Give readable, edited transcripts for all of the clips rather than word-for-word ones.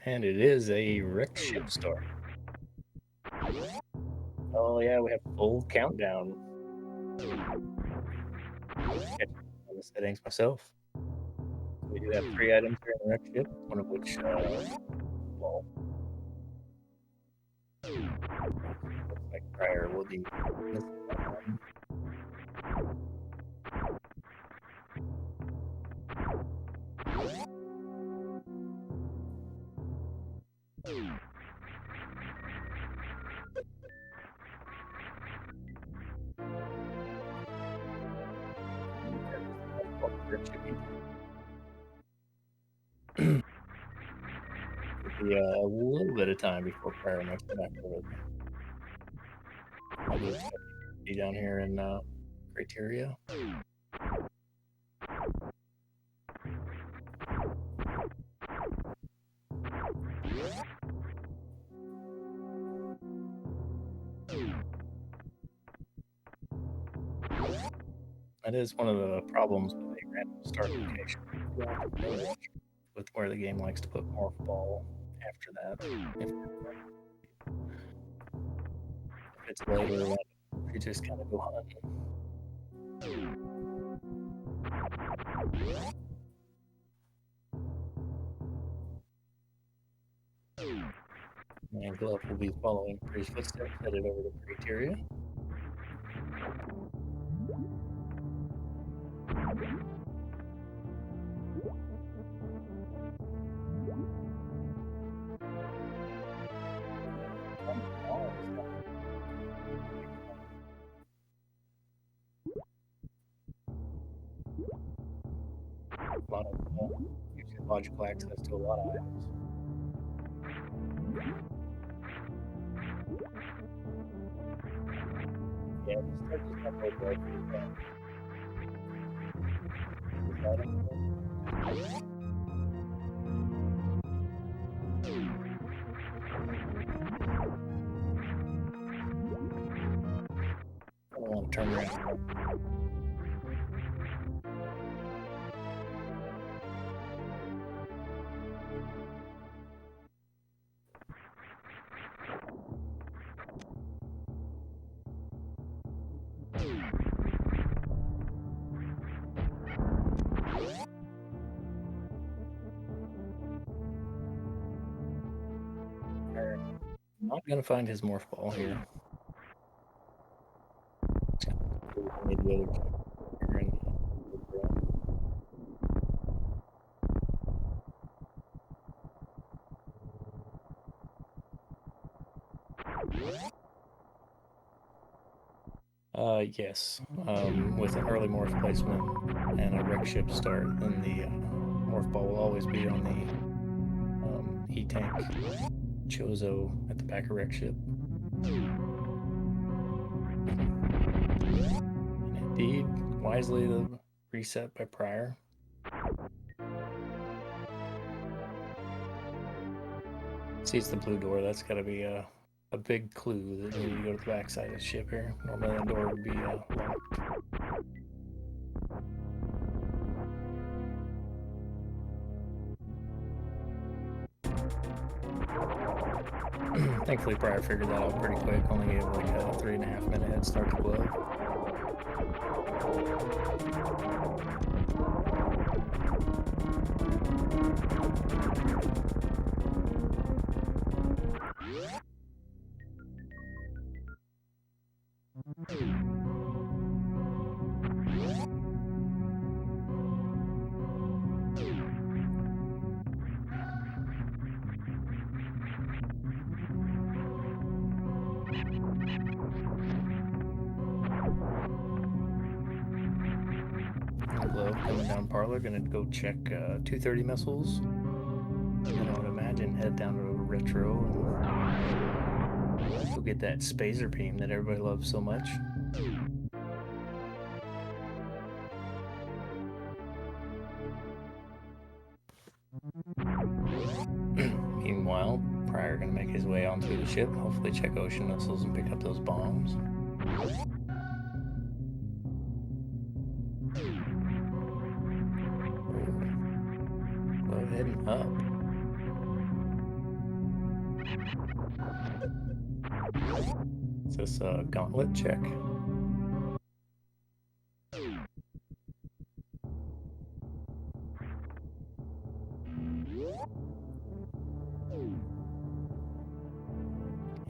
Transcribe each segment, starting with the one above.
And it is a wrecked ship store. Oh yeah, we have full countdown. Catch on the settings myself. We do have 3 items here in the wrecked ship, one of which, well, looks like prieR will be missing one. It'll be a little bit of time before prieR makes it back over there. Probably expect to be down here in criteria. That is one of the problems with a random start location. With where the game likes to put morph ball after that. If it's later, you just kind of go hunting. And Glove will be following prie's footsteps, headed over to criteria. A lot of using logical access to a lot of items. Yeah, this start does not look like I don't want to turn around. Not gonna find his morph ball here. Maybe yes. With an early morph placement and a wreck ship start, then the morph ball will always be on the E-tank Choozo at the back of wreck ship. And indeed, wisely the reset by prieR. Sees the blue door. That's got to be a big clue that you need to go to the back side of the ship here. Normally that door would be locked. Thankfully, prieR figured that out pretty quick. Only gave like a 3.5 minute head start to Glove. Glove coming down parlor, gonna go check 230 missiles. And I would imagine head down to retro and go get that spazer beam that everybody loves so much. Meanwhile, prieR gonna make his way onto the ship, hopefully check ocean missiles and pick up those bombs. Glove heading up. Is this a gauntlet check?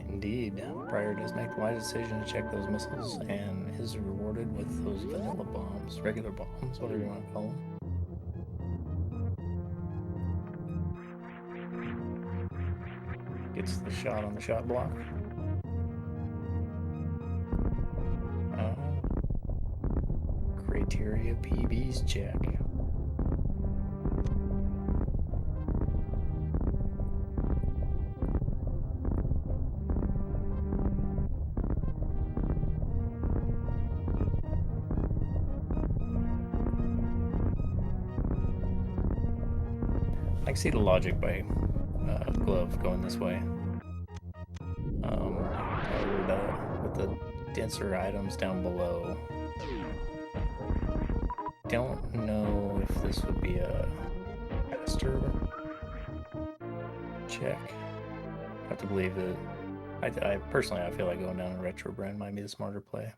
Indeed, prieR does make the wise decision to check those missiles and is rewarded with those vanilla bombs, regular bombs, whatever you want to call them. Gets the shot on the shot block. prieRPB's check. I can see the logic by Glove going this way. With the denser items down below. Don't know if this would be a faster check. I have to believe that. I personally, I feel like going down a retro brand might be the smarter play.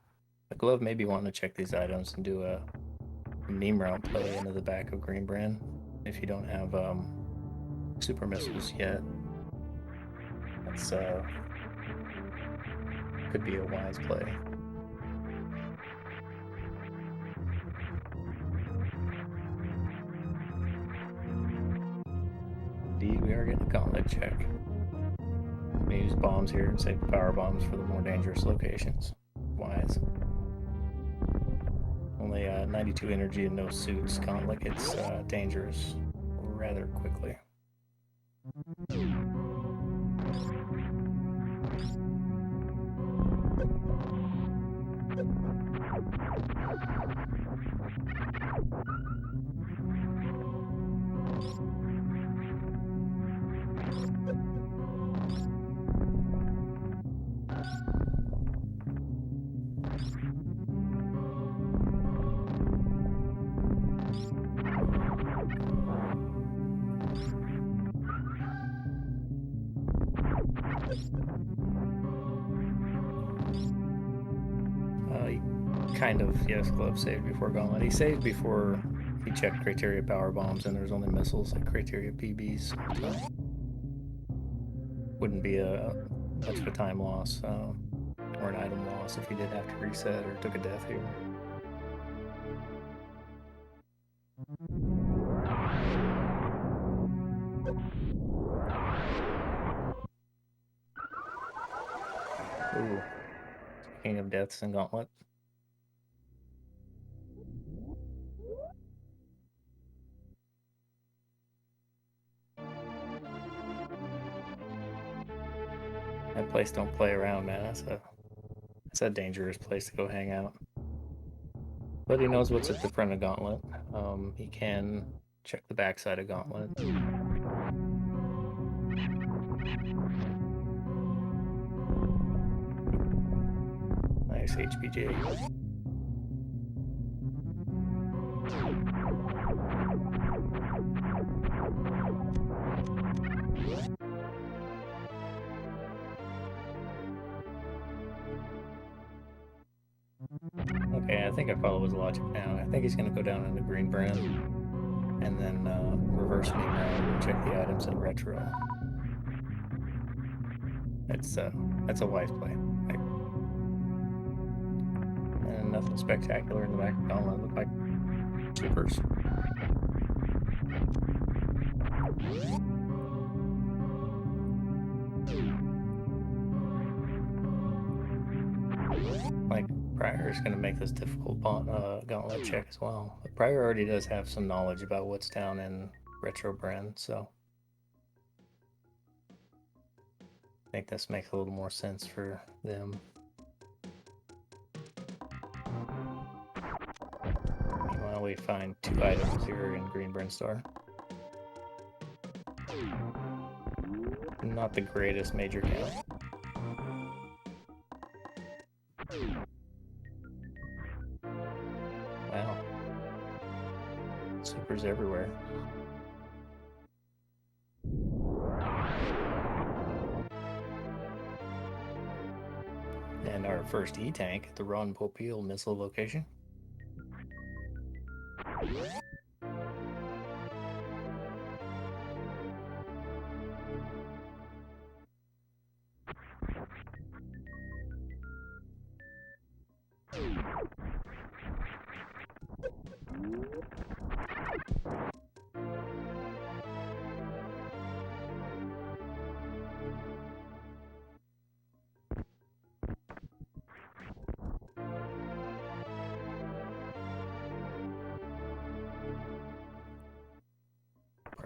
The Glove may be wanting to check these items and do a meme route play into the back of green brand if you don't have super missiles yet. That's could be a wise play. Indeed, we are getting a gauntlet check. I'm gonna use bombs here and save the power bombs for the more dangerous locations. Wise. Only 92 energy and no suits. Gauntlet gets dangerous rather quickly. Kind of, yes, Glove saved before Gauntlet. He saved before he checked criteria power bombs, and there's only missiles like criteria PBs. So wouldn't be much of a time loss or an item loss if he did have to reset or took a death here. Ooh. King of Deaths and Gauntlet. That place don't play around, man. That's a dangerous place to go hang out. But he knows what's at the front of Gauntlet. He can check the backside of Gauntlet. Nice HPJ. Okay, I think I follow his logic now. I think he's going to go down into green brand and then reverse me around and check the items in retro. That's a wise play. And nothing spectacular in the back of Gauntlet. Look like supers. Like prieR is going to make this difficult Gauntlet check as well. But prieR already does have some knowledge about what's down in retro brand, so I think this makes a little more sense for them. Meanwhile, we find 2 items here in green brand star. Not the greatest major count. Wow. Supers everywhere. And our first E-tank at the Ron Popeil missile location.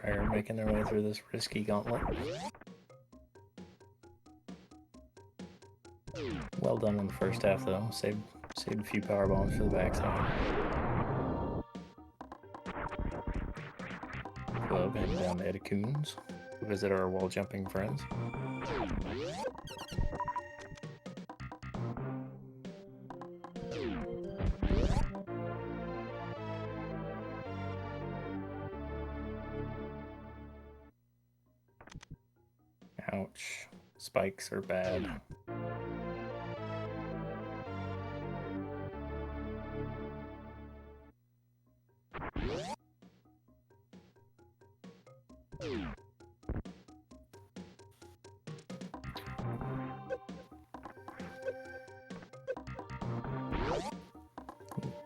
prieR making their way through this risky gauntlet. Well done in the first half, though. Saved a few power bombs for the backside. Club and down to Edicoons to visit our wall jumping friends. Ouch. Spikes are bad.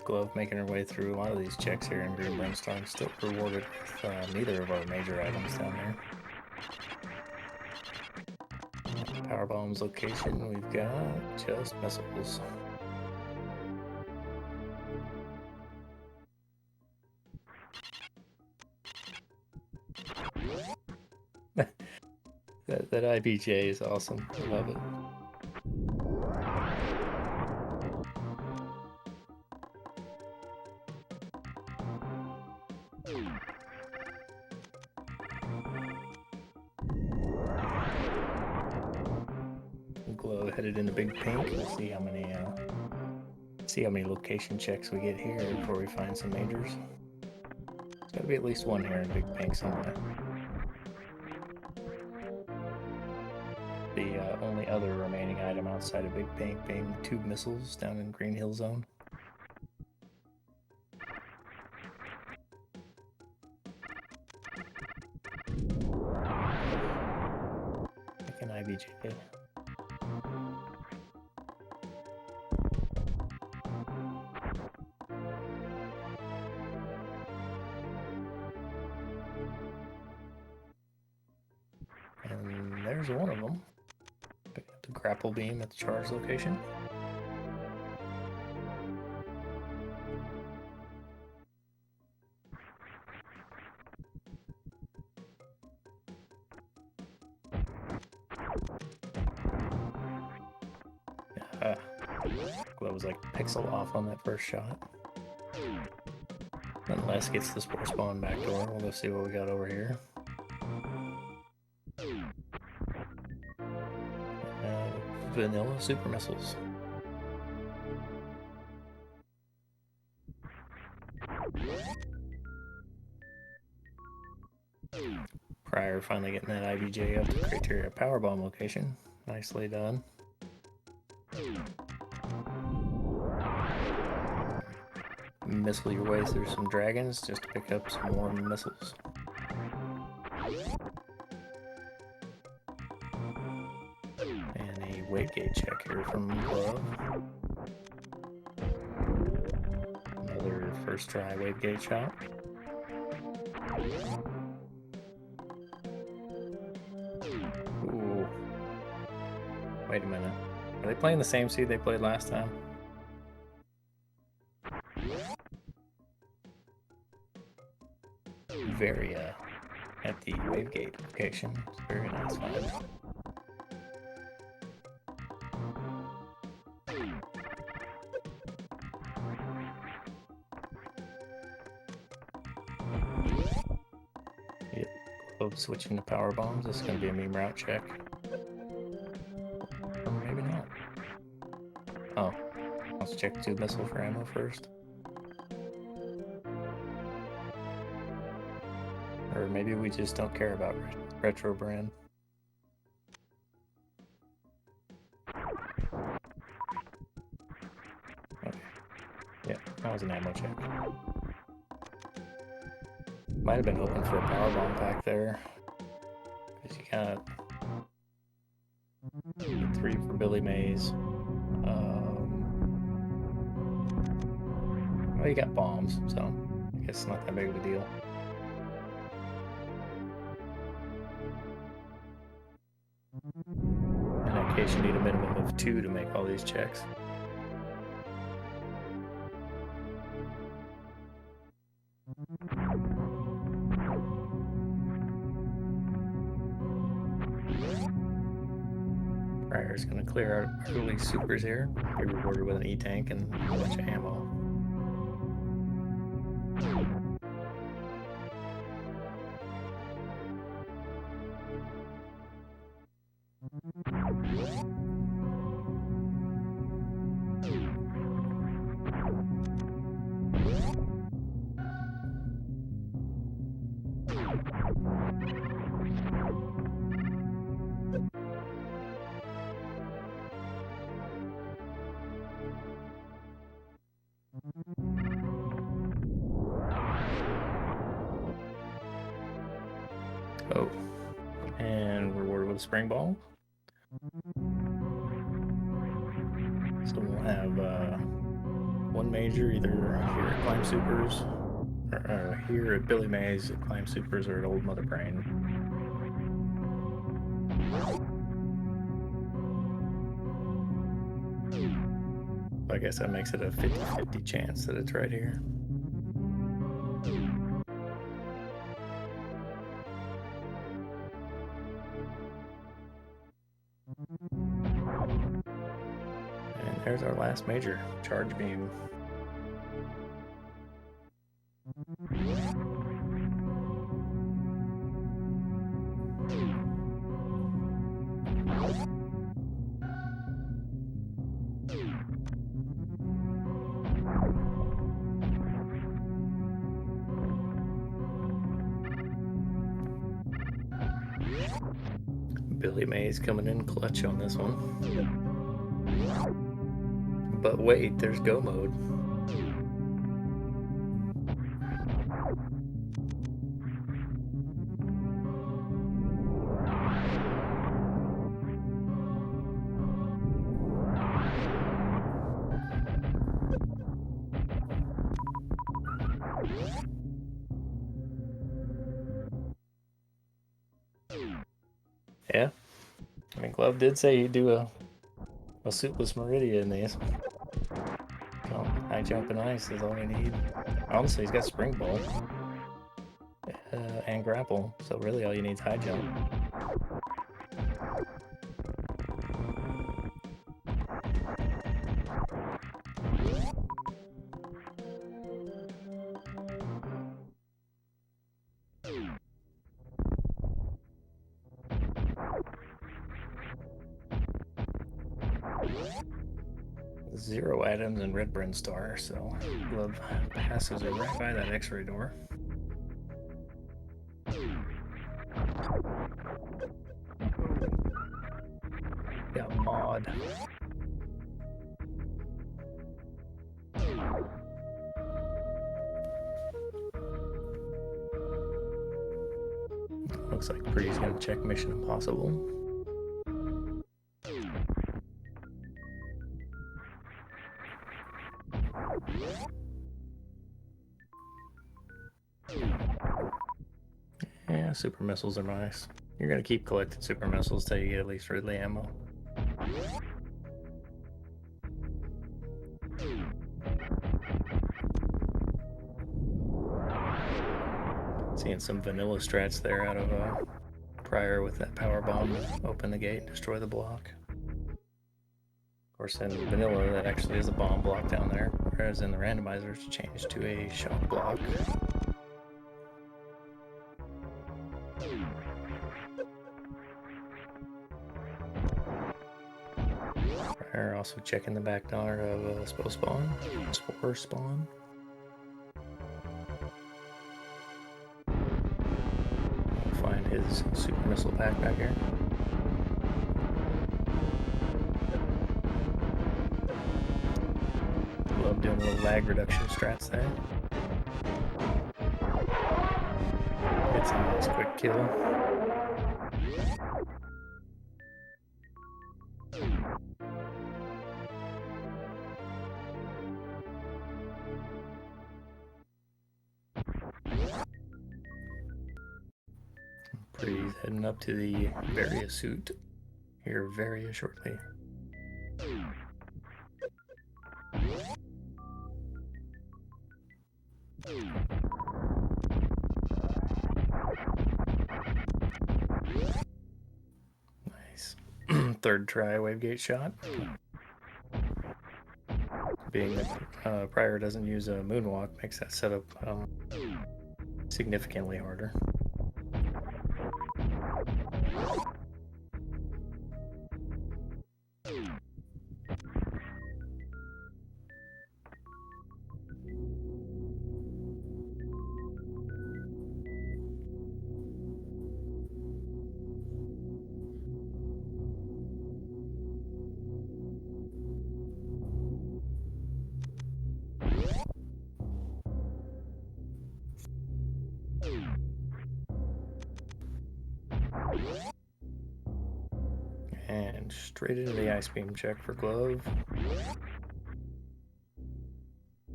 Glove making her way through a lot of these checks here in Green Brimstone, still rewarded with neither of our major items down there. Power bombs location, we've got just missiles. that IBJ is awesome. I love it. Glow headed into Big Pink. We'll see how many location checks we get here before we find some majors. There's gotta be at least one here in Big Pink somewhere. The only other remaining item outside of Big Pink being 2 missiles down in Green Hill Zone. Like an IBJ. And there's one of them. The grapple beam at the charge location. Glove was like pixel off on that first shot. Then Les gets the spore spawn back door. We'll go see what we got over here. Vanilla super missiles. prieR finally getting that IBJ up to criteria power bomb location. Nicely done. Missile your way through some dragons just to pick up some more missiles. And a wave gate check here from Glove. Another first try wave gate shot. Ooh. Wait a minute. Are they playing the same seed they played last time? Very at the wave gate location. It's a very nice find. Yep, Glove switching to power bombs. This is going to be a meme route check. Or maybe not. Oh, let's check 2 missile for ammo first. Or maybe we just don't care about retro brand. That was an ammo check. Might have been hoping for a power bomb pack there. Because you got 3 for Billy Mays. Well, you got bombs, so I guess it's not that big of a deal. In that case, you need a minimum of 2 to make all these checks. prieR's going to clear our early supers here. Be rewarded with an E-tank and a bunch of ammo. Oh, and rewarded with a spring ball. So we'll have 1 major either here at Climb Supers, or here at Billy Mays at Climb Supers, or at Old Mother Brain. I guess that makes it a 50-50 chance that it's right here. And there's our last major, Charge Beam. Billy Mays coming in clutch on this one. But wait, there's go mode. Yeah, I mean, Glove did say he'd do a suitless Meridia in these. So, high jump and ice is all we need. Honestly, he's got spring ball and grapple, so really all you need is high jump. Zero items and red Bryn Star, so Glove passes it right by that X-ray door. Got Mod. Looks like prie's gonna check Mission Impossible. Yeah, super missiles are nice. You're gonna keep collecting super missiles till you get at least Ridley ammo. Seeing some vanilla strats there out of prieR with that power bomb to open the gate and destroy the block. Of course, in vanilla, that actually is a bomb block down there, whereas in the randomizer, it's changed to a shock block. prieR also checking the back door of Spore Spawn. Find his super missile pack back here. Glove doing little lag reduction strats there. It's a nice quick kill. prie's heading up to the Varia suit here very shortly. Nice. Third try wavegate shot. Being that prieR doesn't use a moonwalk makes that setup significantly harder. And straight into the ice beam check for glove.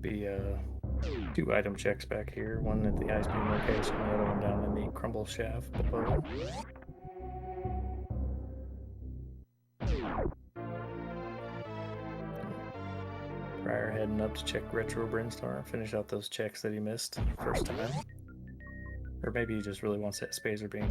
Be 2 item checks back here, one at the ice beam location, the other one down in the crumble shaft below. prieR heading up to check Retro Brinstar, finish out those checks that he missed first time. Or maybe he just really wants that spacer beam.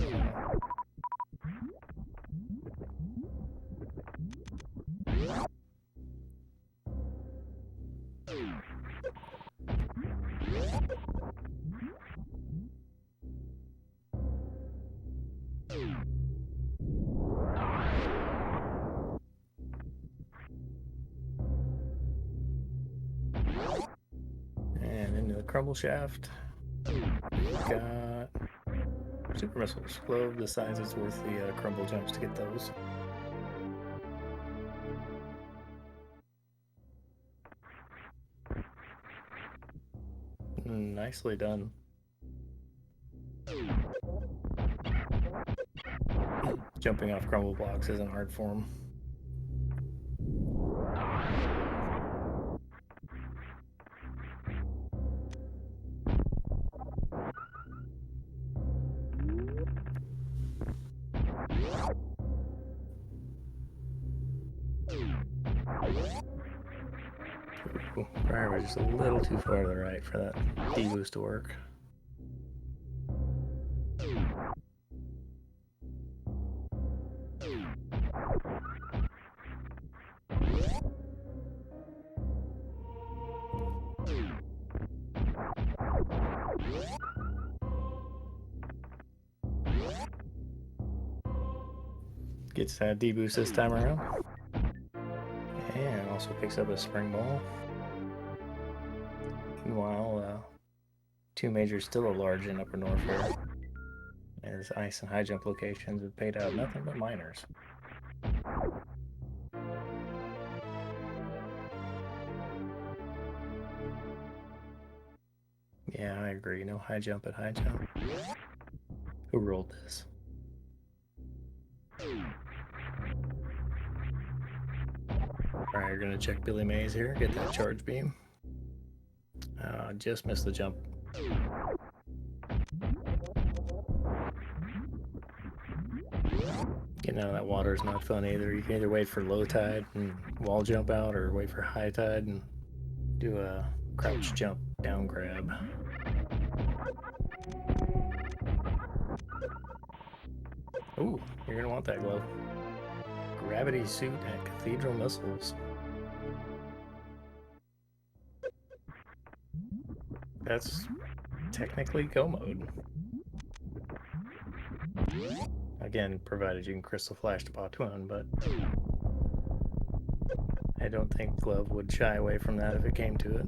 And into the crumble shaft. Got super missiles. Glove decides it's worth the crumble jumps to get those. Nicely done. Jumping off crumble blocks isn't hard for him. prieR was just a little too far to the right for that D-boost to work. Gets that D-boost this time around. And also picks up a spring ball. Meanwhile, 2 majors still are large in Upper North here, as ice and high jump locations have paid out nothing but minors. Yeah, I agree. No high jump at high jump. Who rolled this? prieR gonna check Billy Mays here, get that charge beam. Just missed the jump. Getting out of that water is not fun either. You can either wait for low tide and wall jump out, or wait for high tide and do a crouch jump down grab. Ooh, you're gonna want that glove. Gravity suit at Cathedral Missiles. That's technically go mode. Again, provided you can crystal flash to Batuan, but I don't think glove would shy away from that if it came to it.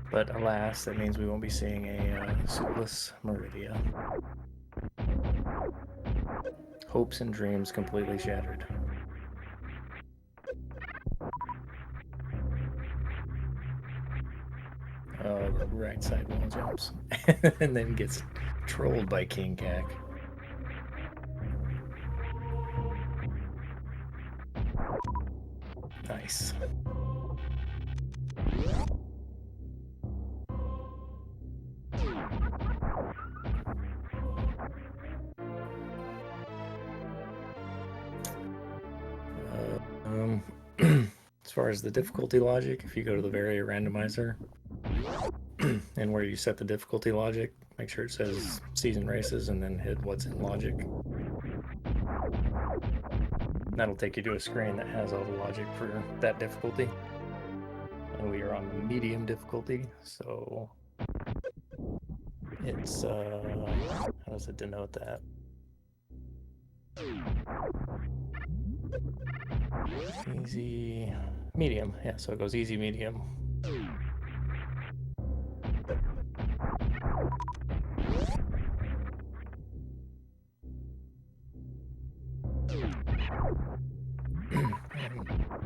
But alas, that means we won't be seeing a suitless Meridia. Hopes and dreams completely shattered. Oh, the right side wall jumps. And then gets trolled by King Cack. Nice. As far as the difficulty logic, if you go to the prieR randomizer and where you set the difficulty logic, make sure it says season races and then hit what's in logic. That'll take you to a screen that has all the logic for that difficulty. And we are on the medium difficulty, so it's, how does it denote that? Easy, medium, yeah, so it goes easy, medium.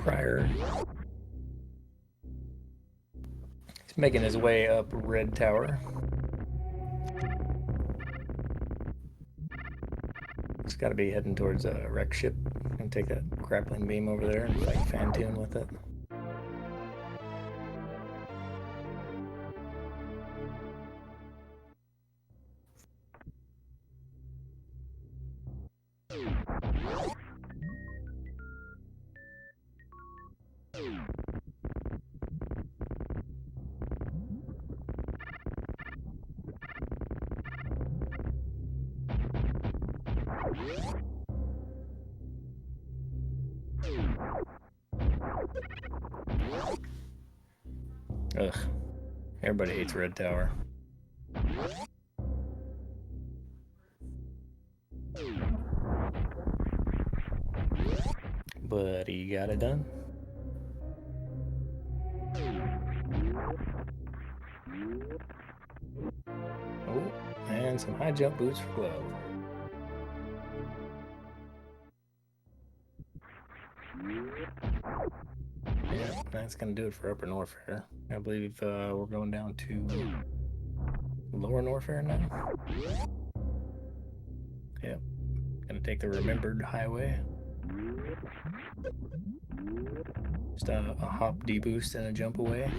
prieR, he's making his way up Red Tower. He's got to be heading towards a wreck ship and take that grappling beam over there and fight Phantoon with it. Ugh. Everybody hates Red Tower. But he got it done. Oh, and some high jump boots for Glove. Yeah, that's gonna do it for Upper Norfair. I believe we're going down to Lower Norfair now. Yep, gonna take the Remembered Highway. Just a hop deboost and a jump away.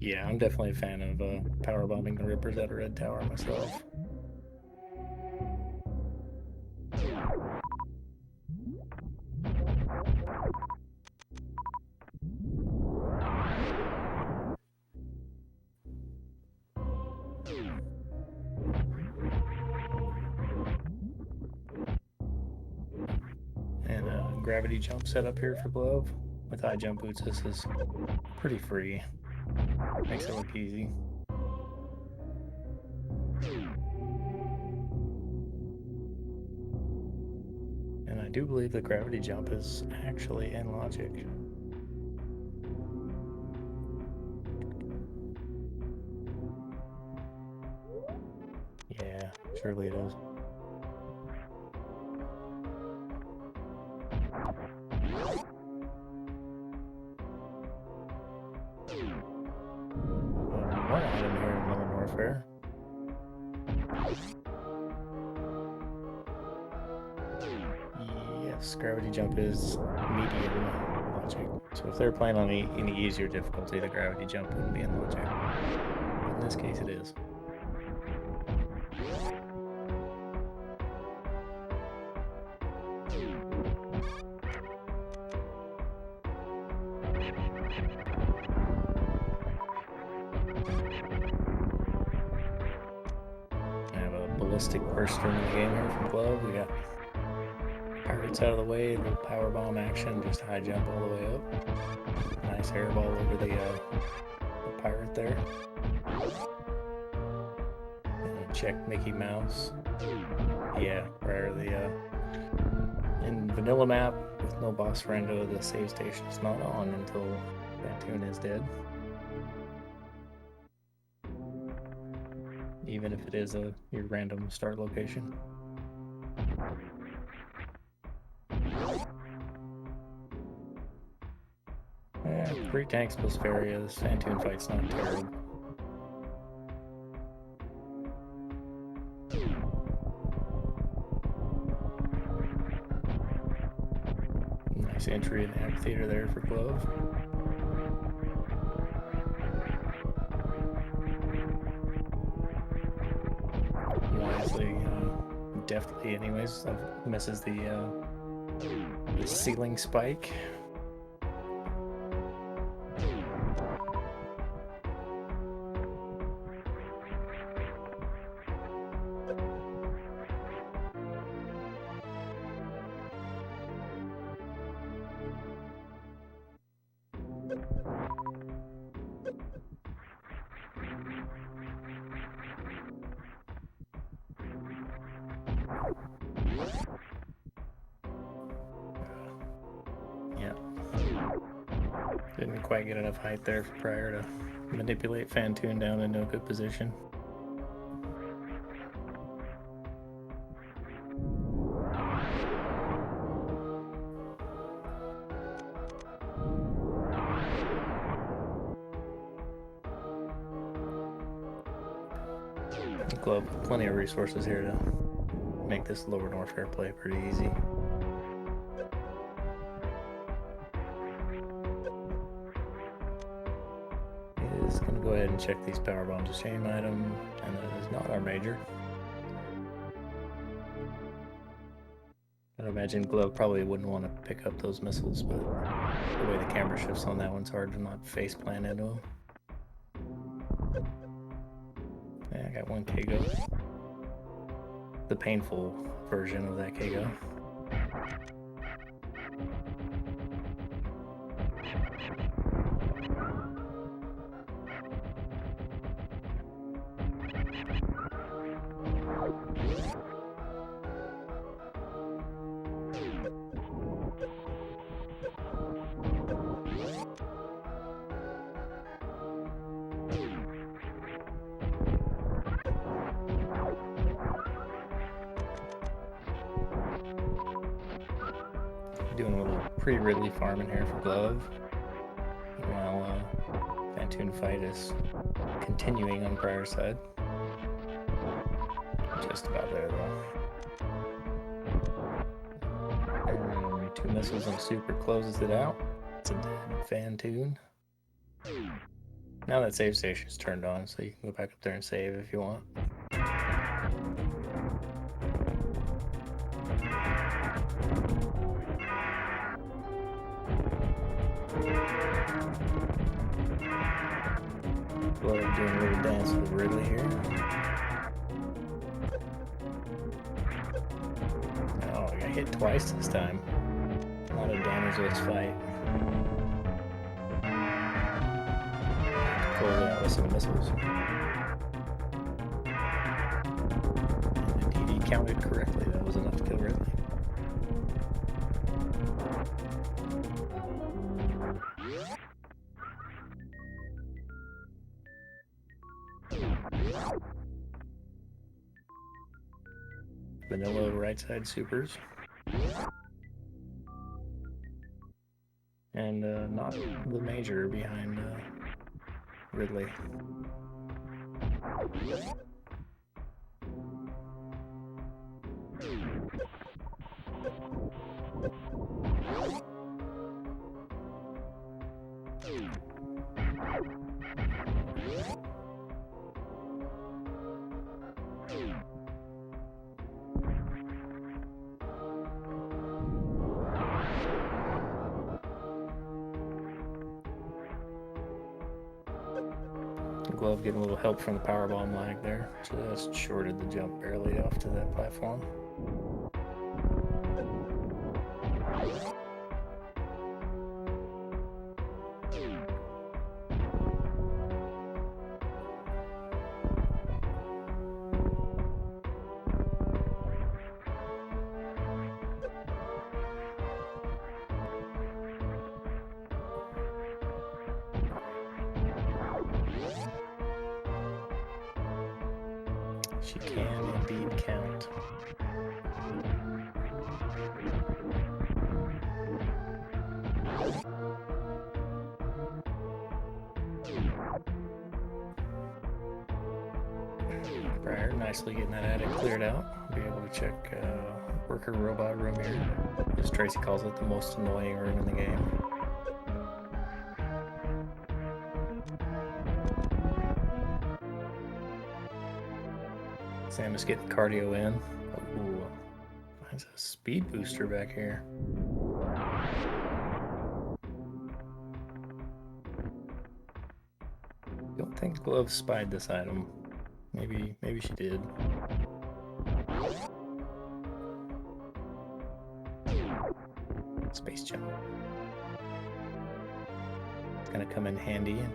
Yeah, I'm definitely a fan of power bombing the Rippers at a Red Tower myself. And a gravity jump set up here for Glove. With high jump boots, this is pretty free. Makes it look easy. And I do believe the gravity jump is actually in logic. Yeah, surely it is. One item here in Lower Norfair. Yes, gravity jump is medium logic. So if they're playing on any easier difficulty, the gravity jump wouldn't be in logic. But in this case, it is. Ballistic burster in the game here from Glove. We got pirates out of the way, little power bomb action, just high jump all the way up. Nice airball over the pirate there. And check Mickey Mouse. Yeah, prior the in vanilla map with no boss friendo, the save station is not on until Phantoon is dead. even if it is your random start location. Yeah, 3 tanks plus Faria, this Fantoon fight's not terrible. Nice entry in the amphitheater there for Glove. Wisely, deftly anyways, misses the ceiling spike. Yeah. Didn't quite get enough height there for prieR to manipulate Fantoon down into a good position. Glove, plenty of resources here to make this lower north air play pretty easy. Is going to go ahead and check these power bombs. A shame item, and that is not our major. I'd imagine Glove probably wouldn't want to pick up those missiles, but the way the camera shifts on that one's hard to not face plant into them. Yeah, I got one Kago. The painful version of that Kago. Doing a little pre-Ridley farming here for Glove, while Fantoon fight is continuing on prieR side. Just about there though. And 2 missiles on Super closes it out. It's a dead Fantoon. Now that save station is turned on, so you can go back up there and save if you want. Glove doing a little dance with Ridley here. Oh, I got hit twice this time. A lot of damage to this fight. Close it out with some missiles. And indeed, he counted correctly. That was enough to kill Ridley. Vanilla right side supers. And not the major behind Ridley. Glove getting a little help from the powerbomb lag there. Just shorted the jump barely off to that platform. She can indeed count. prieR nicely getting that attic cleared out. Be able to check worker robot room here. As Tracy calls it, the most annoying room in the game. Samus getting cardio in. Ooh, finds a speed booster back here. Don't think Glove spied this item. Maybe she did. Space jump. It's gonna come in handy in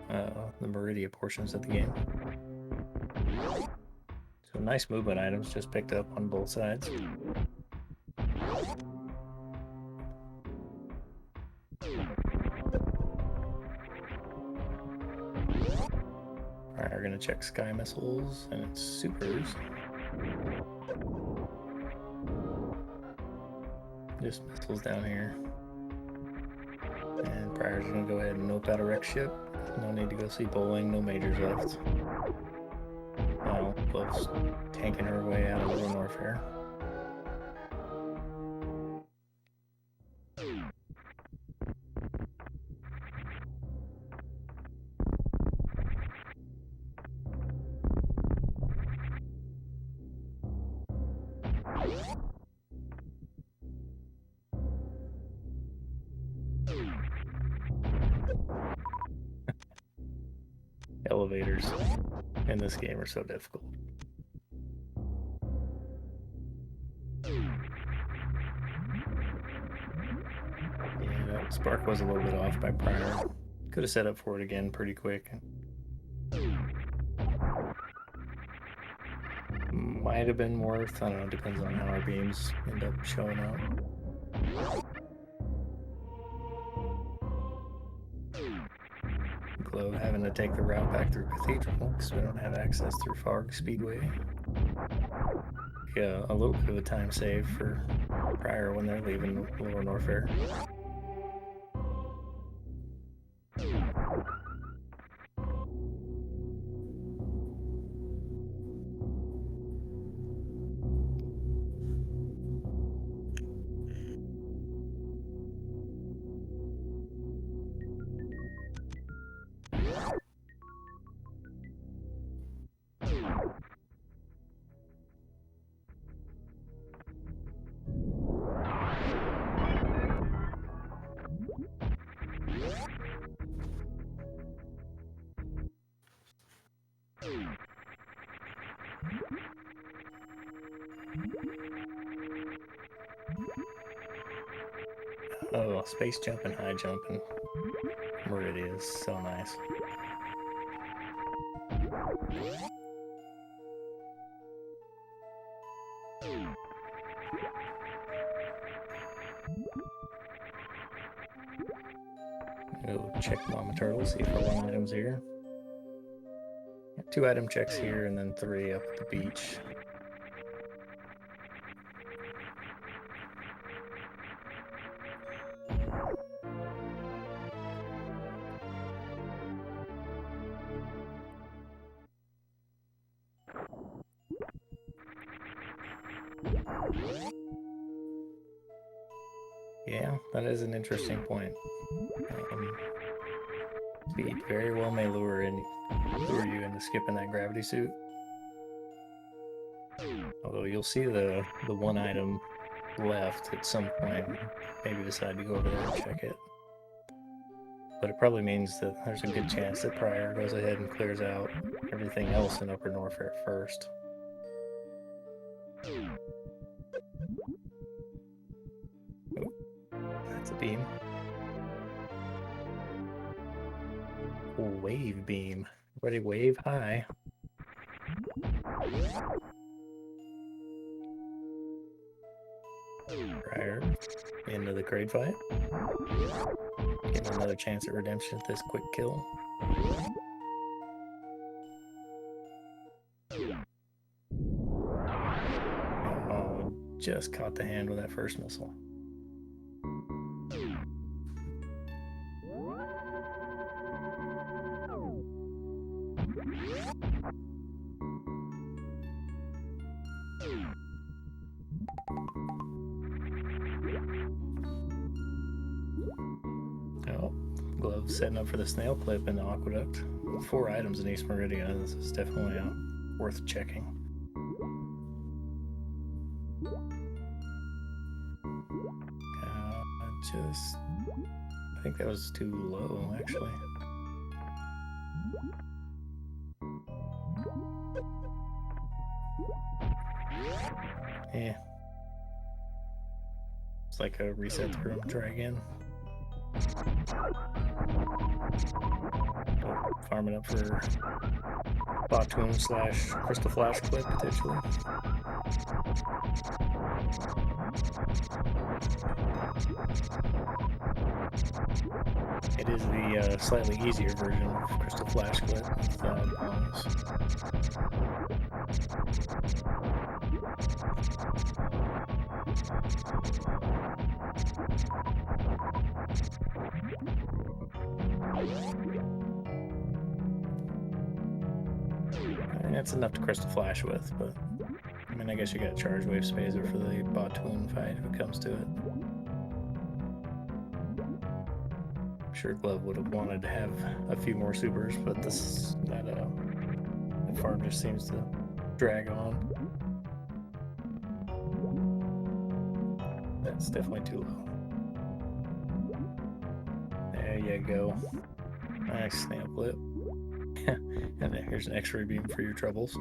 the Meridia portions of the game. So nice movement items just picked up on both sides. Alright, we're gonna check sky missiles and its supers. Just missiles down here. And prieR's gonna go ahead and nope out a wreck ship. No need to go see bowling, no majors left. Now, Glove's tanking her way out of Little Norfair. Elevators in this game are so difficult. Yeah, that spark was a little bit off by prieR. Could have set up for it again pretty quick. Might have been worth, I don't know, depends on how our beams end up showing up. Glove having to take the route back through Cathedral because we don't have access through Fog Speedway. Yeah, a little bit of a time save for prieR when they're leaving Lower Norfair. Oh, space jumping, high jumping. Meridia is so nice. Go check Mama Turtle, see if our 1 item's here. 2 item checks here and then 3 up at the beach. Yeah, that is an interesting point. Speed very well may lure you into skipping that gravity suit. Although you'll see the 1 item left at some point. Maybe decide to go over there and check it. But it probably means that there's a good chance that prieR goes ahead and clears out everything else in Upper Norfair first. Oh, that's a beam. Wave beam. Ready, wave high. prieR into the grade fight. Getting another chance at redemption at this quick kill. just caught the hand with that first missile. Oh, Glove setting up for the snail clip in the aqueduct. 4 items in East Meridian. This is definitely worth checking. I think that was too low, actually. Yeah. It's like a reset through, try again. Farming up for Bottoon / Crystal Flash clip, potentially. It is the slightly easier version of Crystal Flash clip with bombs. That's enough to Crystal Flash with, but I mean, I guess you got Charge Wave Spazer for the Bottoon fight if it comes to it. I'm sure Glove would have wanted to have a few more supers, but that farm just seems to drag on. That's definitely too low. There you go. Nice snail clip. And then here's an X-ray beam for your troubles.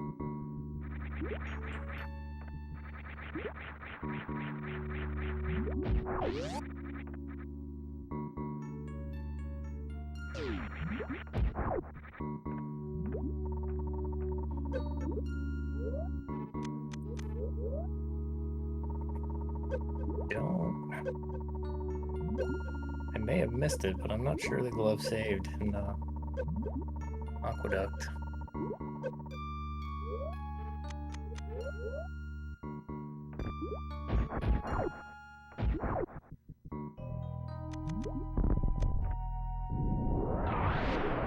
I may have missed it, but I'm not sure the Glove saved in Aqueduct.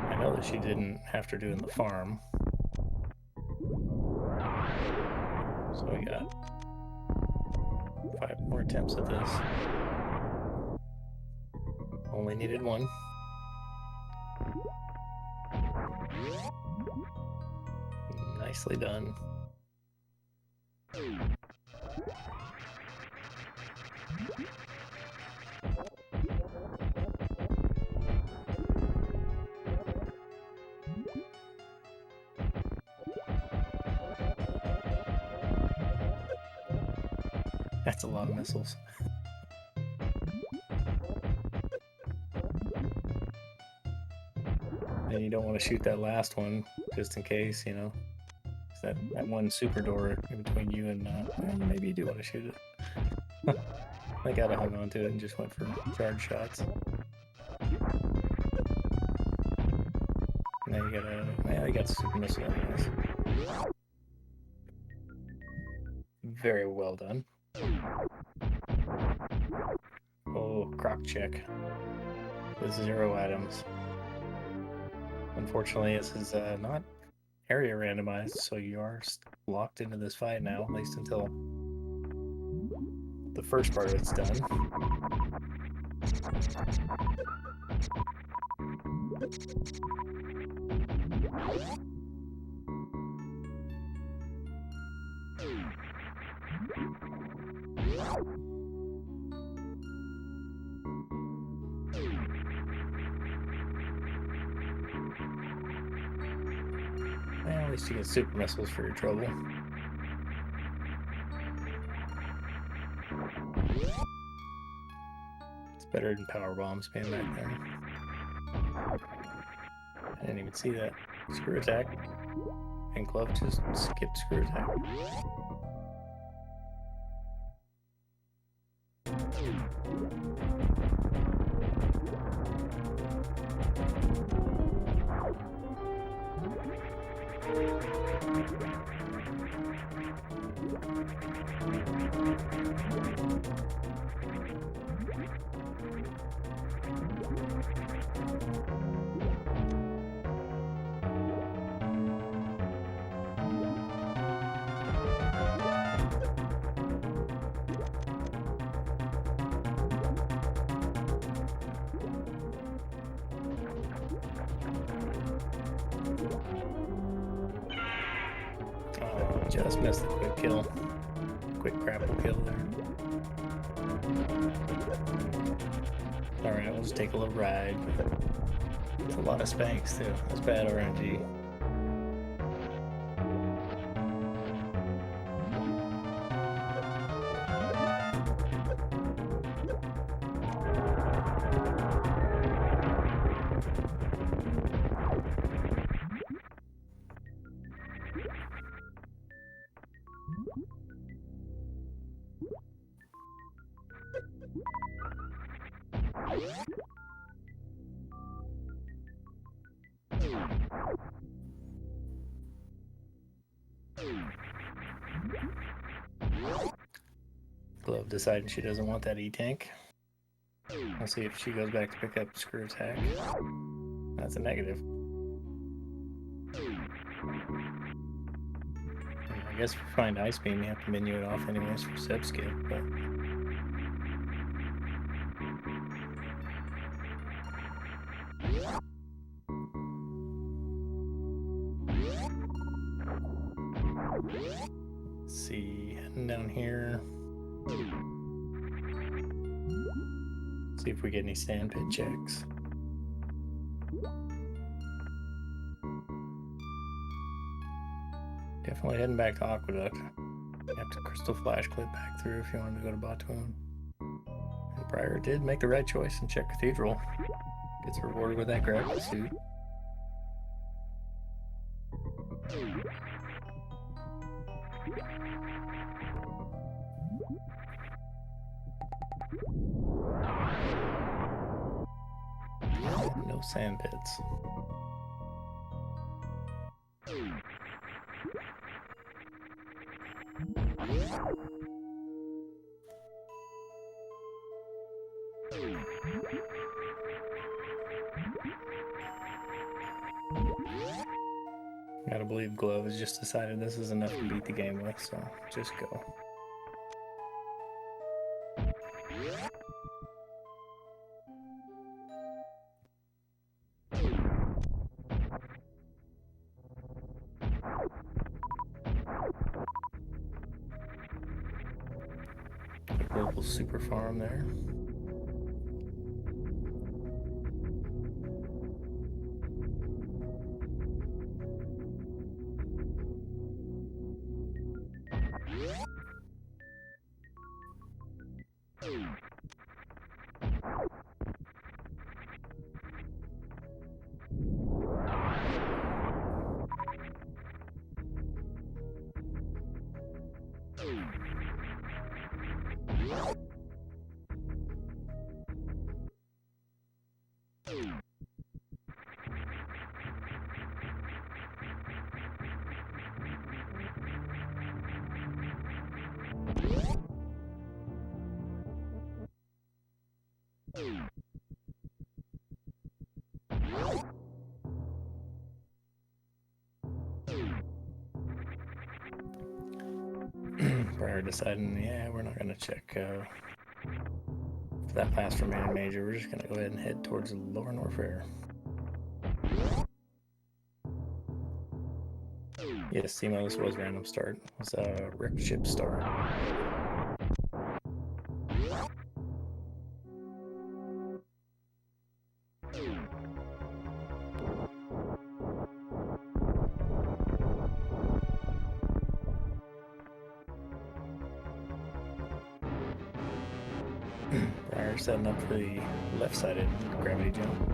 I know that she didn't after doing the farm. So we got 5 more attempts at this. Only needed 1. Nicely done. That's a lot of missiles. And you don't want to shoot that last one, just in case, you know. That one super door in between you and, well, maybe you do want to shoot it. I gotta hung on to it and just went for charge shots. Now you gotta, well, you got super missile anyways. Very well done. Oh, croc check with 0 items. Unfortunately, this is not area randomized, so you are locked into this fight now, at least until the first part of it's done. Well, at least you get super missiles for your trouble. It's better than power bombs being back there. I didn't even see that. Screw attack. And Glove just skipped screw attack. Oh, just missed the quick kill. Quick grapple kill there. Alright, we'll just take a little ride. It's a lot of spanks too. That's bad RNG. Glove deciding she doesn't want that E-tank. We'll see if she goes back to pick up screw attack. That's a negative. I guess if we find Ice Beam, you have to menu it off anyways for sub skip, but... Let's see, heading down here. See if we get any sandpit checks. Definitely heading back to Aqueduct. You have to crystal flash clip back through if you wanted to go to Batoon. And prieR did make the right choice and check Cathedral. Gets rewarded with that grapple suit. No sand pits. Gotta believe Glove has just decided this is enough to beat the game with, so just go. Local super farm there. prieR deciding, yeah, we're not going to check for that last remaining major. We're just going to go ahead and head towards Lower Norfair. Yes, Simo, this was random start. It was a wreck ship start. prieR setting up for the left-sided gravity jump.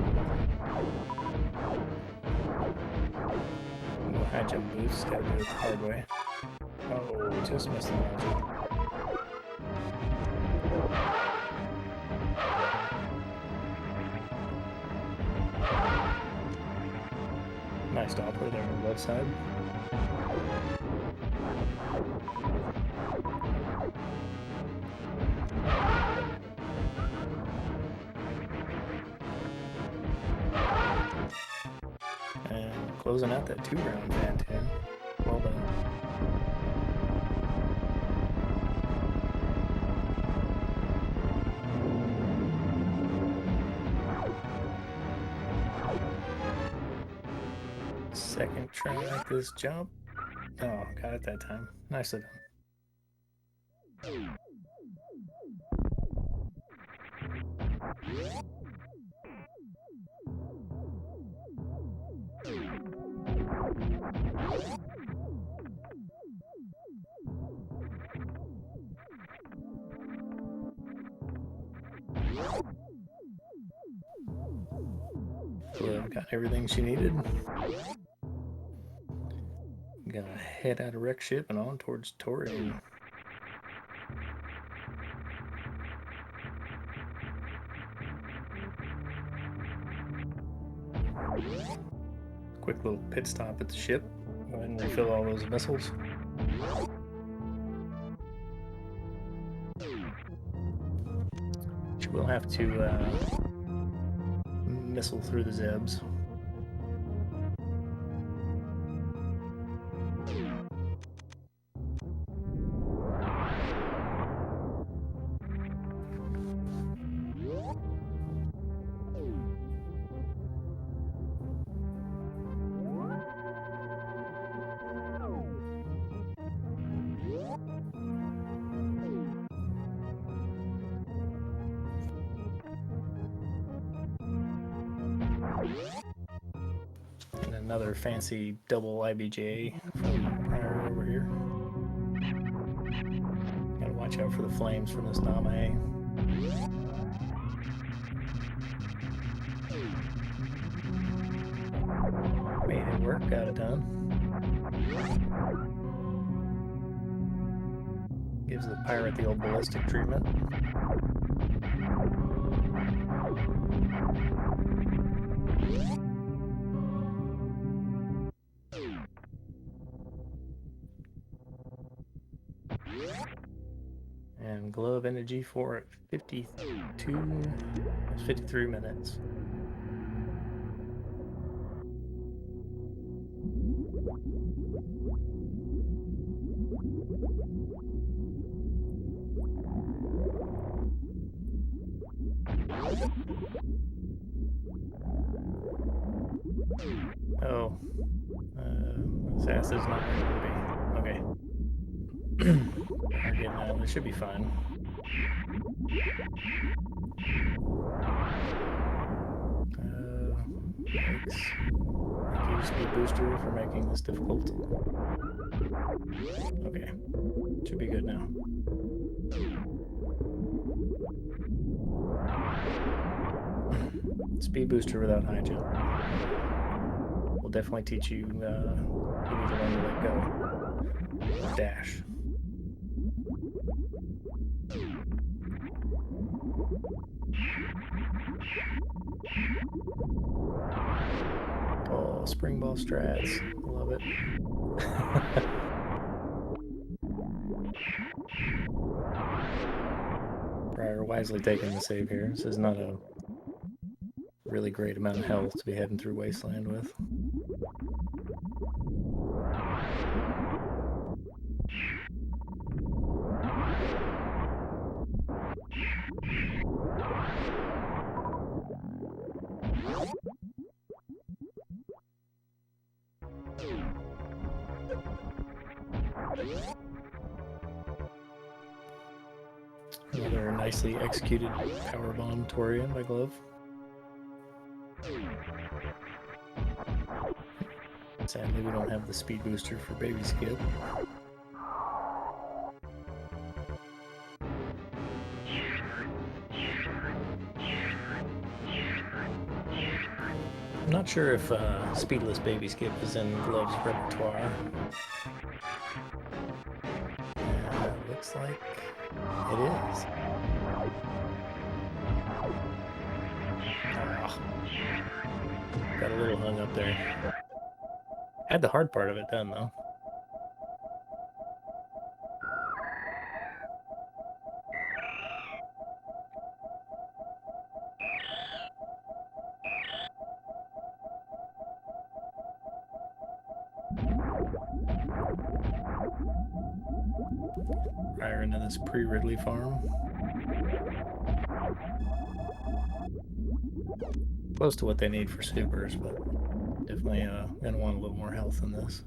No high jump boost, gotta do it the hard way. Oh, just missed the magic. Nice doppler there on the left side. closing out that 2-round fan tune. Well done. Second try at this jump. Oh, got it that time. Nicely done. Glove got everything she needed. Gonna head out of wreck ship and on towards Torian. Quick little pit stop at the ship. Go ahead and refill all those missiles. She will have to missile through the Zebs. And another fancy double IBJ from prieR over here. Gotta watch out for the flames from this Name. Made it work, got it done. Gives the pirate the old ballistic treatment. And glove energy for at 53 minutes. Oh, this ass is not going to be. Okay. Again, this should be fine. Thanks. Thank you, Speed Booster, for making this difficult. Okay, should be good now. Speed Booster without high jump. Will definitely teach you, you need to learn to let go. Dash. Oh, spring ball strats. Love it. prieR wisely taking the save here. This is not a really great amount of health to be heading through Wasteland with. Another nicely executed power bomb Torian by Glove. Sadly, we don't have the speed booster for Baby Skip. I'm not sure if Speedless Baby Skip is in Glove's repertoire. Looks like it is. Oh, got a little hung up there. Had the hard part of it done, though. prior into this pre-Ridley farm. Close to what they need for supers, but definitely gonna want a little more health in this.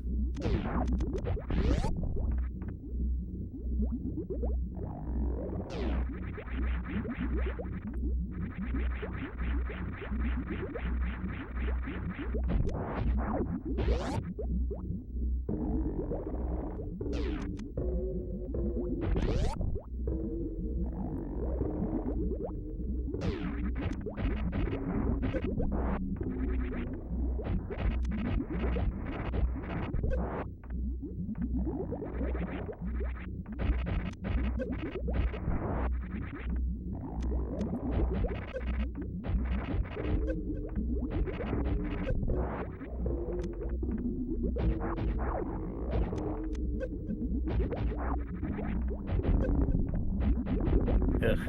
Ugh.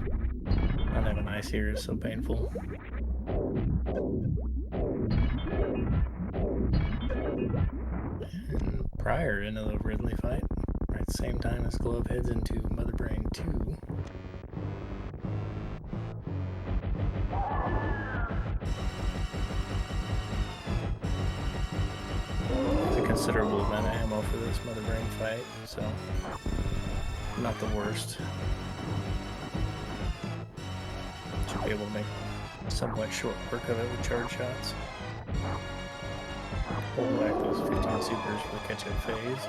Not having ice here is so painful. And prior into the Ridley fight, right at the same time as Glove heads into Mother Brain 2. It's a considerable amount of ammo for this Mother Brain fight, so not the worst. Should be able to make somewhat short work of it with charge shots. Hold back those 15 supers for the catch-up phase.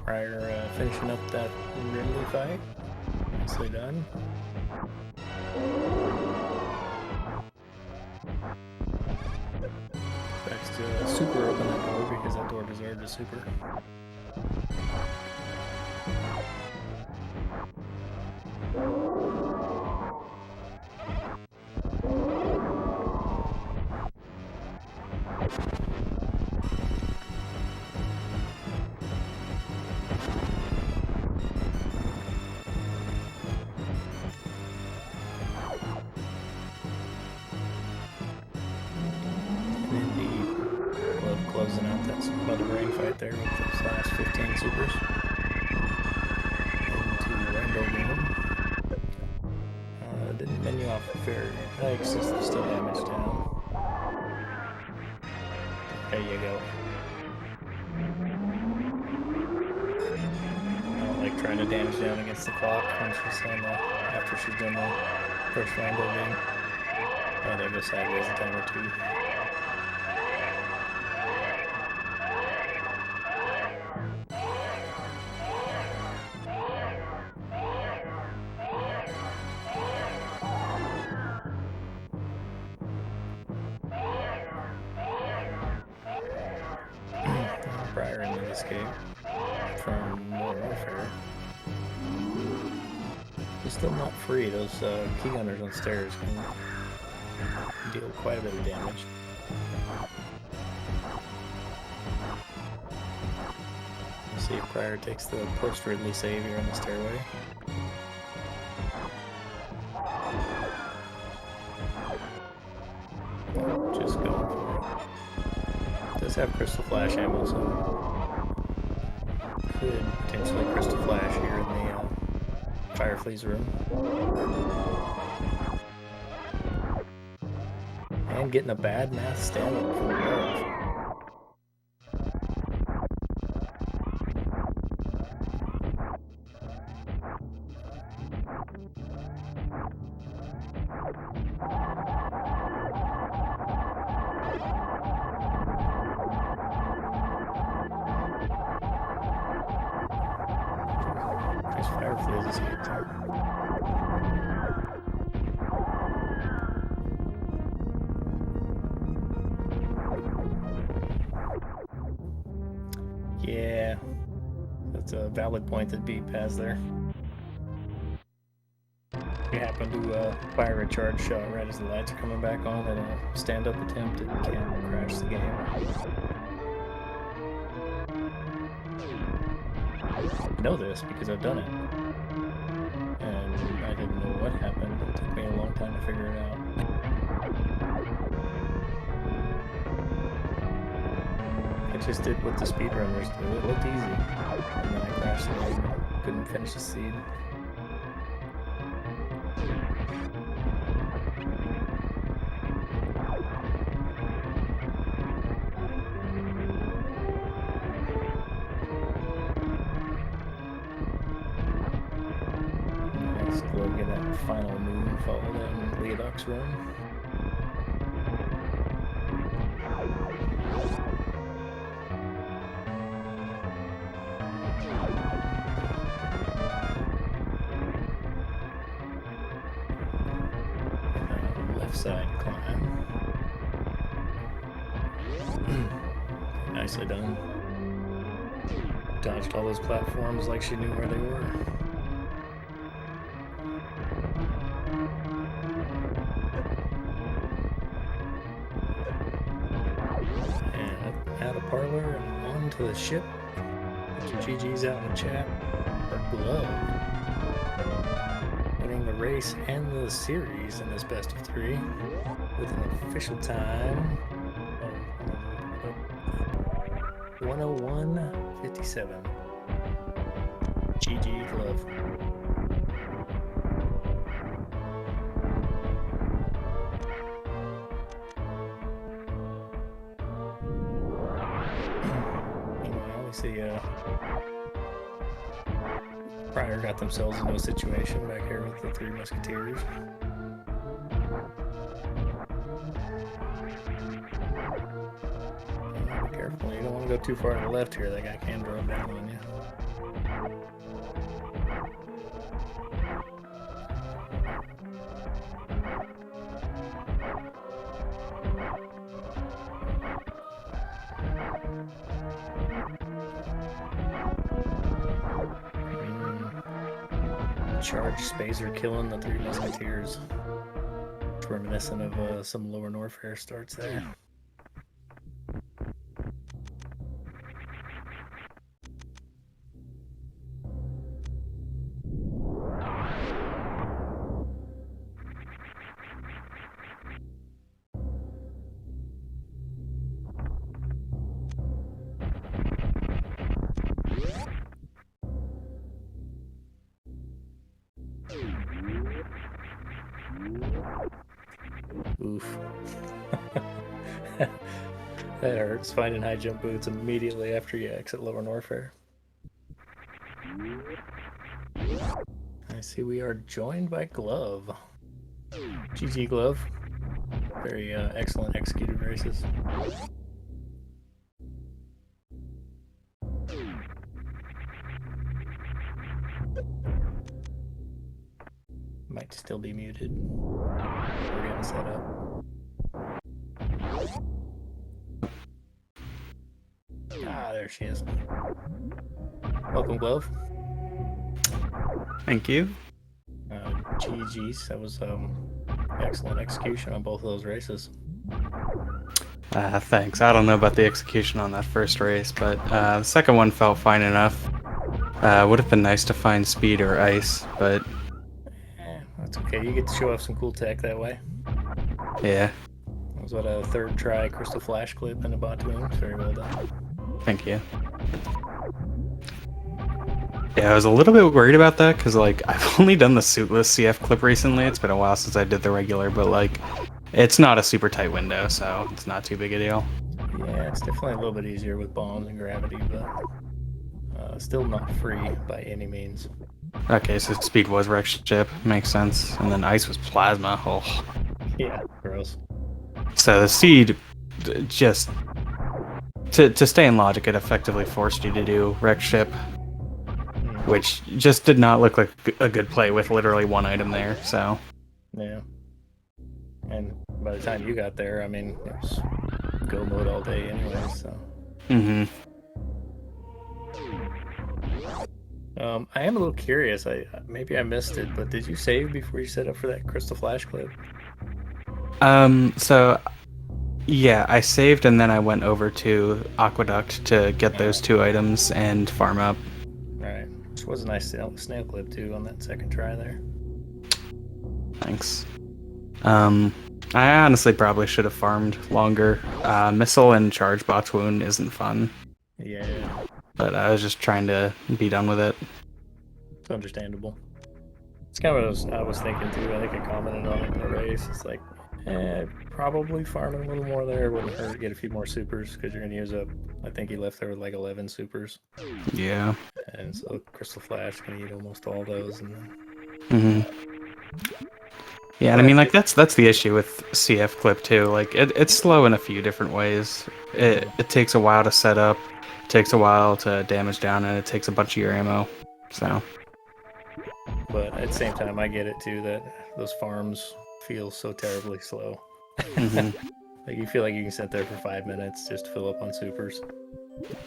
prior finishing up that Ridley fight. Nicely done. Next to super open that door because that door deserved a super. Closing out that Mother Brain fight there with those last 15 supers. Into Randomizer. Didn't menu off very nice, still damage down. There you go. I don't like trying to damage down against the clock when she's on after she's done the first Randomizer. Oh, they go sideways a time or two. Prior into this game from Modern Warfare. It's still not free. Those key gunners on stairs can deal quite a bit of damage. See if Prior takes the post-Ridley save here on the stairway. Just going for it. Does have Crystal Flash ammo, so could potentially Crystal Flash here in the Firefly's room. And getting a bad math stand-up from Love. Fireflies is good too. Yeah, that's a valid point that Beep has there. We happen to fire a charge shot right as the lights are coming back on, and a stand-up attempt, it can crash the game. know this because I've done it. And I didn't know what happened. It took me a long time to figure it out. I just did what the speedrunners do. It looked easy. And then I crashed the game and couldn't finish the seed. Nice, Glove getting that final move followed in Leodoc's run. Left side climb. Nicely done. Dodged all those platforms like she knew where they were. And out of parlor and onto the ship. GG's out in the chat. Her Glove winning the race and the series in this best of 3 with an official time of 101.57. GG Glove. Meanwhile, we see prieR got themselves into a situation back here with the 3 Musketeers. Be careful, you don't want to go too far to the left here. That guy can drop down on you. Charge Spazer killing the 3 Musketeers. It's reminiscent of some Lower Norfair starts there. Oof. That hurts, finding high jump boots immediately after you exit Lower Norfair. I see we are joined by Glove. GG Glove. Very excellent executed races. Might still be muted. We're getting set up. Ah, there she is. Welcome, Glove. Thank you. GG's. That was excellent execution on both of those races. Thanks. I don't know about the execution on that first race, but the second one felt fine enough. Would have been nice to find speed or ice, but that's okay. You get to show off some cool tech that way. Yeah. That was what a 3rd try Crystal Flash clip in the Batoon. Very well done. Thank you. Yeah, I was a little bit worried about that because, like, I've only done the suitless CF clip recently. It's been a while since I did the regular, but, like, it's not a super tight window, so it's not too big a deal. Yeah, it's definitely a little bit easier with bombs and gravity, but still not free by any means. Okay, so speed was wrecked ship. Makes sense. And then ice was plasma. Oh. Yeah, gross. So the seed, just to stay in logic, it effectively forced you to do wreck ship, which just did not look like a good play with literally one item there. So yeah, and by the time you got there, I mean, it was go mode all day anyway. So. I am a little curious. Maybe I missed it, but did you save before you set up for that Crystal Flash clip? So yeah, I saved and then I went over to Aqueduct to get those 2 items and farm up. Right. Which was a nice snail clip too on that second try there. Thanks. I honestly probably should have farmed longer. Missile and charge box wound isn't fun. Yeah. But I was just trying to be done with it. It's understandable. It's kind of what I was thinking too. I think I commented on it in the race. It's like, probably farming a little more there wouldn't hurt to get a few more supers because you're going to use up, I think he left there with like 11 supers. Yeah. And so Crystal Flash is going to eat almost all those. And then... Yeah, and I mean, like, that's the issue with CF Clip too. Like, it's slow in a few different ways. It takes a while to set up, it takes a while to damage down, and it takes a bunch of your ammo. So. But at the same time, I get it too that those farms feel so terribly slow. Like you feel like you can sit there for 5 minutes just to fill up on supers.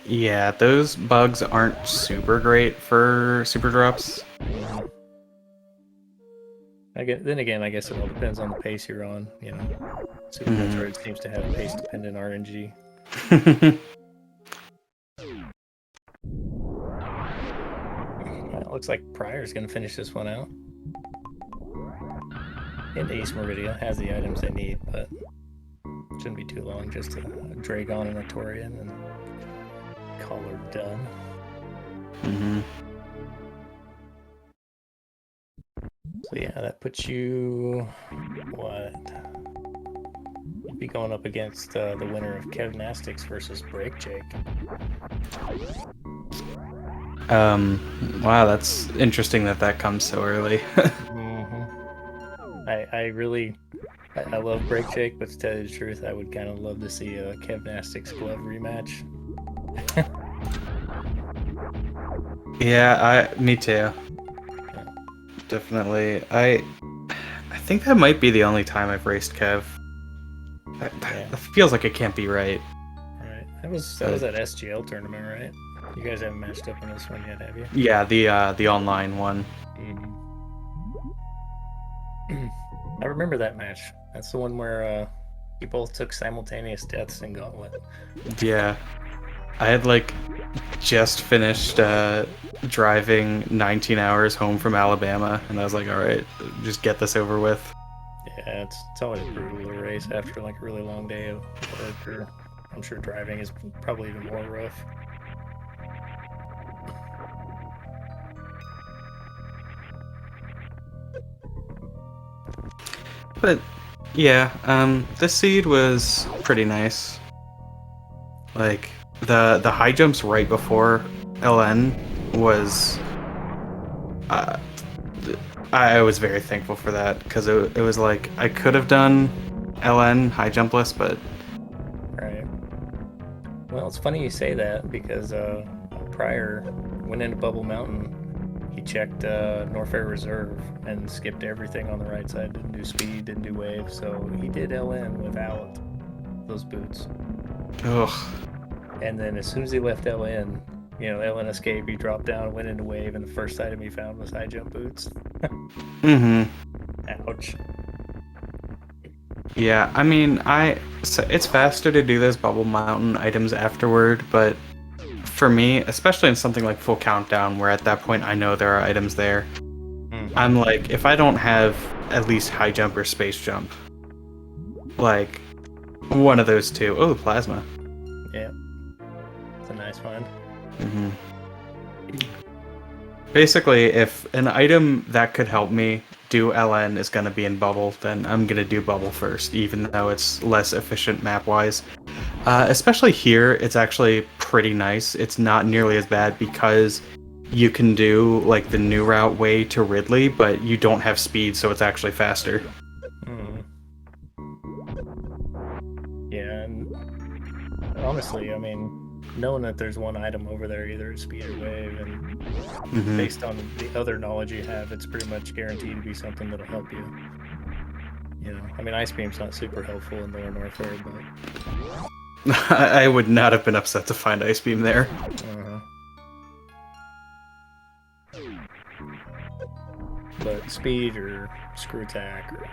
Yeah, those bugs aren't super great for super drops. Then again, I guess it all depends on the pace you're on. You know, Super Metroid seems to have pace-dependent RNG. Well, it looks like prieR's going to finish this one out. And Ace Meridia has the items they need, but shouldn't be too long. Just a Dragon and a Torian, and call her done. So yeah, that puts you, what? You'd be going up against the winner of Kevnastics versus prieR57. Wow, that's interesting that comes so early. I love prieR57, but to tell you the truth, I would kind of love to see a Kevnastics glove rematch. Yeah, me too. Definitely. I think that might be the only time I've raced Kev. That feels like it can't be right. Right. That was that SGL tournament, right? You guys haven't matched up on this one yet, have you? Yeah, the online one. I remember that match. That's the one where you both took simultaneous deaths in Gauntlet. Yeah. I had like just finished driving 19 hours home from Alabama, and I was like, all right, just get this over with. Yeah, it's always brutal to race after like a really long day of work, or I'm sure driving is probably even more rough. But yeah, this seed was pretty nice. Like the high jumps right before LN was I was very thankful for that, because it was like I could have done LN high jumpless, but right. Well, it's funny you say that, because prieR went into Bubble Mountain. He checked Norfair Reserve and skipped everything on the right side. Didn't do speed, didn't do wave, so he did LN without those boots. Ugh. And then as soon as he left LN, LN escape, he dropped down and went into wave, and the first item he found was high jump boots. Ouch. Yeah, I mean, it's faster to do those Bubble Mountain items afterward, but for me, especially in something like Full Countdown, where at that point I know there are items there, I'm like, if I don't have at least high jump or space jump, like one of those two. Oh, plasma. Yeah, it's a nice find. Basically, if an item that could help me do LN is going to be in Bubble, then I'm going to do Bubble first, even though it's less efficient map-wise. Especially here, it's actually pretty nice. It's not nearly as bad because you can do like the new route way to Ridley, but you don't have speed, so it's actually faster. Yeah, and honestly, I mean, knowing that there's one item over there, either speed or wave, and based on the other knowledge you have, it's pretty much guaranteed to be something that'll help you. I mean, Ice Beam's not super helpful in Lower Norfair, but I would not have been upset to find Ice Beam there. But speed or screw attack or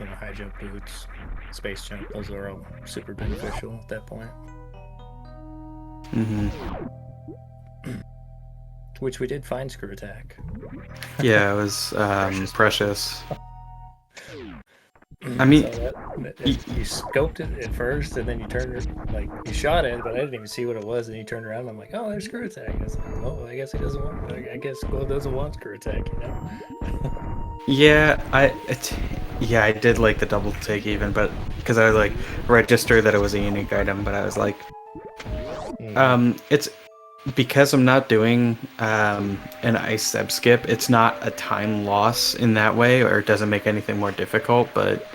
high jump boots, space jump, those are all super beneficial at that point. which we did find screw attack. Yeah, it was precious. I I mean, saw that. You scoped it at first, and then you turned it, like, you shot it, but I didn't even see what it was, and you turned around, and I'm like, oh, there's screw attack. And I was like, oh, I guess he doesn't want, I guess Quill doesn't want screw attack, you know? yeah, I did like the double take even, but because I was like register that it was a unique item, but I was like, it's because I'm not doing an ice seb skip. It's not a time loss in that way, or it doesn't make anything more difficult, but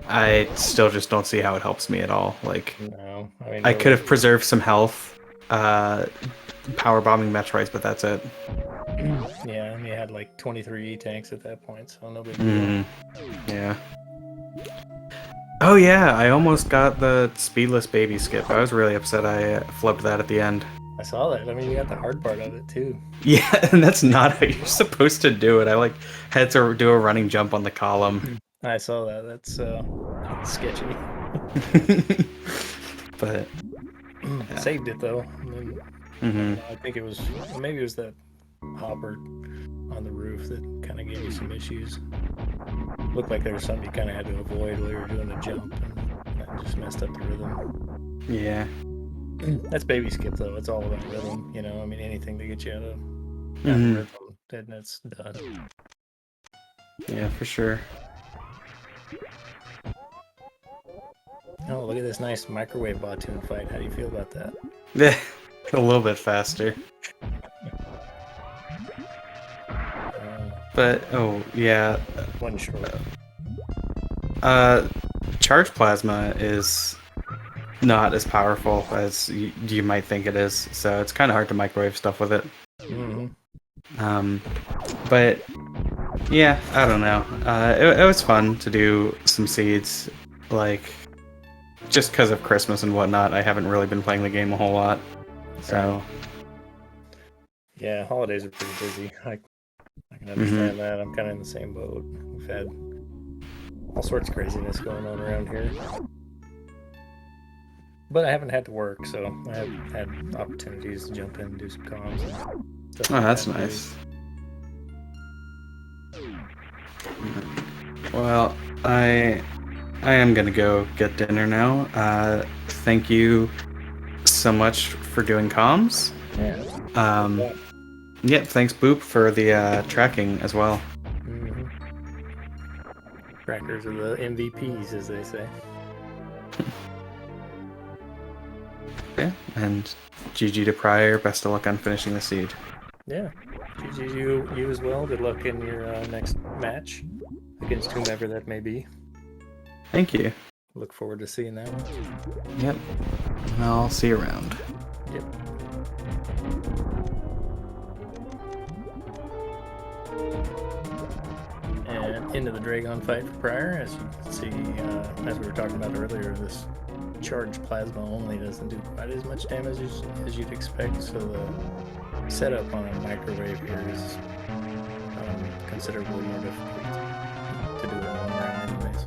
I still just don't see how it helps me at all. Like, No, I mean, I really, could have preserved some health, power bombing Metroids, but that's it. yeah, and you had like 23 tanks at that point, so no big deal. Yeah. Oh yeah, I almost got the speedless baby skip. I was really upset I flubbed that at the end. I saw that. I mean, you got the hard part of it too. Yeah, and that's not how you're supposed to do it. I like had to do a running jump on the column. I saw that. That's sketchy. But Saved it though. And then, I think it was, maybe it was that hopper on the roof that kind of gave you some issues. Looked like there was something you kind of had to avoid while you were doing the jump, and that just messed up the rhythm. Yeah. That's baby skip though. It's all about rhythm, you know. I mean, anything to get you out of rhythm, then it's done. Yeah, for sure. Oh, look at this nice microwave Batoon fight. How do you feel about that? A little bit faster. But oh yeah. One short. Charge plasma is not as powerful as you might think it is, so it's kind of hard to microwave stuff with it. But yeah, I don't know. It was fun to do some seeds, like just because of Christmas and whatnot. I haven't really been playing the game a whole lot, so yeah, holidays are pretty busy. I can understand that. I'm kind of in the same boat. We've had all sorts of craziness going on around here. But I haven't had to work, so I have had opportunities to jump in and do some comms and stuff. Oh, that's nice. Well, I am gonna go get dinner now. Thank you so much for doing comms. Yeah. Yep, thanks Boop for the tracking as well. Trackers are the MVPs, as they say. Yeah, and GG to prieR. Best of luck on finishing the seed. Yeah, GG you as well. Good luck in your next match against whomever that may be. Thank you. Look forward to seeing that one. Yep. I'll see you around. Yep. And into the Dragon fight for prieR. As you can see, as we were talking about earlier, this charged plasma only doesn't do quite as much damage as you'd expect, so the setup on a microwave here is considerably more difficult to do it in one round anyways.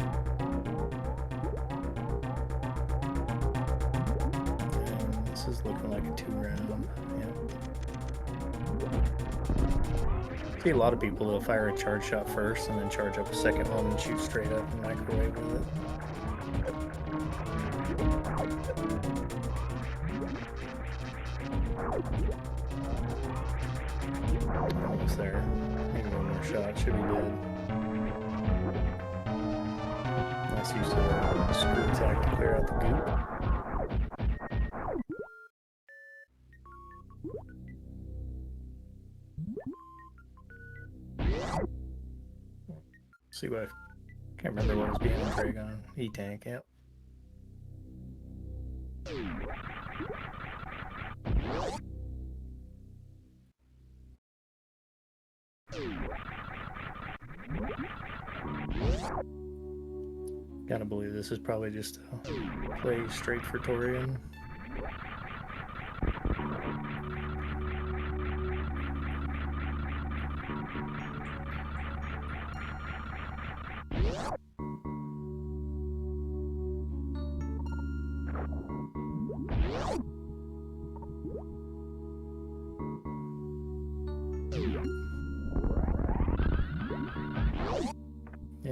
And this is looking like a 2-round. Yeah. See a lot of people that'll fire a charge shot first and then charge up a second one and shoot straight up and microwave with it. Almost there. Maybe one more shot. Should be dead. Nice use of the screw attack to clear out the goop. See what I can't remember what was behind the Dragon. E-tank, yep. Gotta believe this is probably just a play straight for Torian.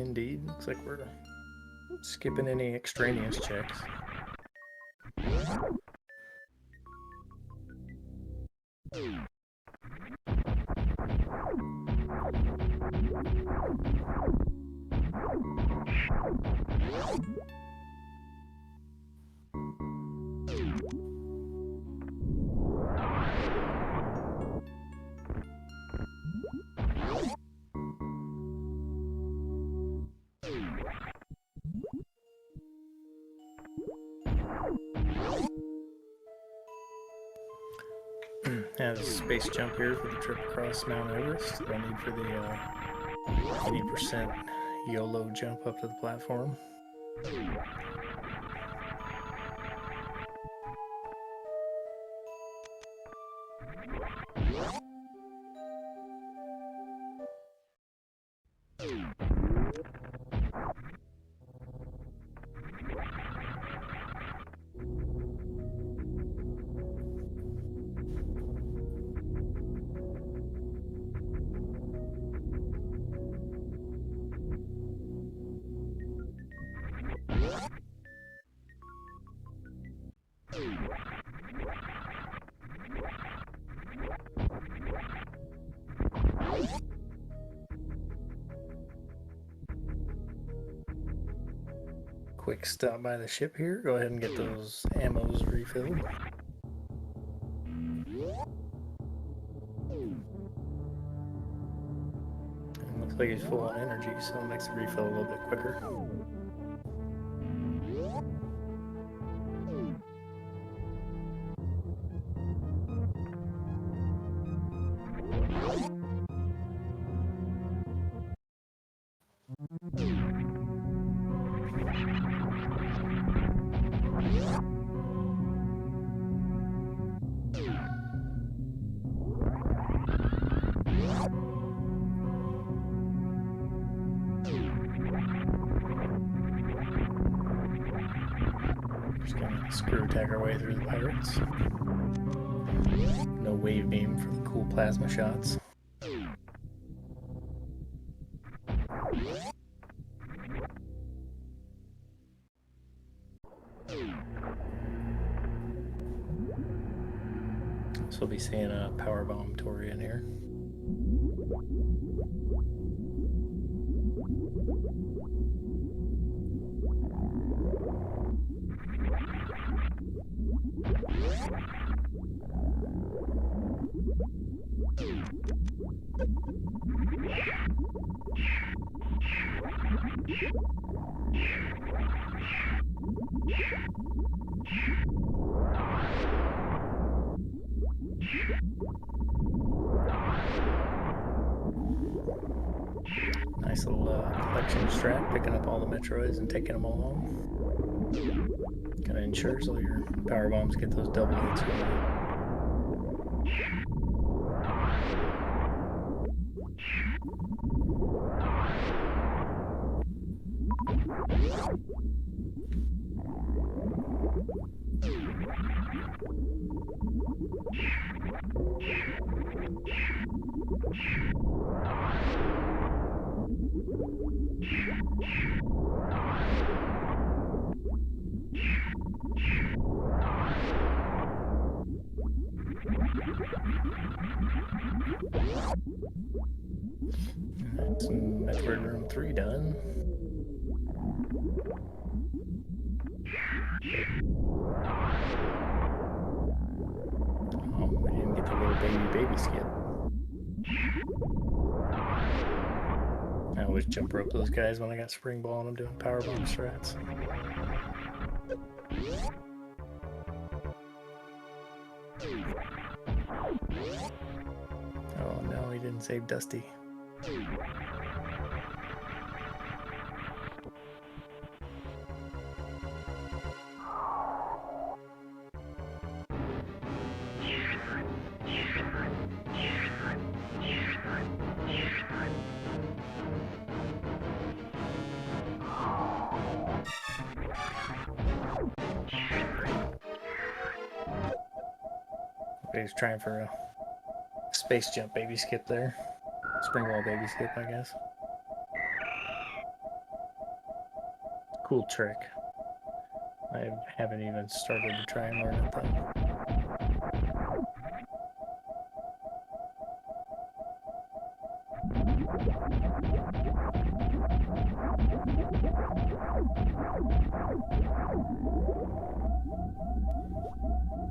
Indeed. Looks like we're skipping any extraneous checks. Have a space jump here for the trip across Mount Everest that I need for the 80% YOLO jump up to the platform. Quick stop by the ship here. Go ahead and get those ammos refilled. And looks like he's full on energy, so it makes the refill a little bit quicker. Just gonna screw attack our way through the pirates. No wave beam for the cool plasma shots. So we'll be seeing a power bomb Tori in here. Nice little collection strat, picking up all the Metroids and taking them along. Kind of ensures all your power bombs get those double hits going. That's Metroid Room 3 done. Oh, we didn't get the little baby skip. I always jump rope those guys when I got spring ball and I'm doing power bomb strats. Oh no, he didn't save Dusty. He's trying for a space jump baby skip there. Spring ball baby skip, I guess. cool trick. I haven't even started to try and learn it though.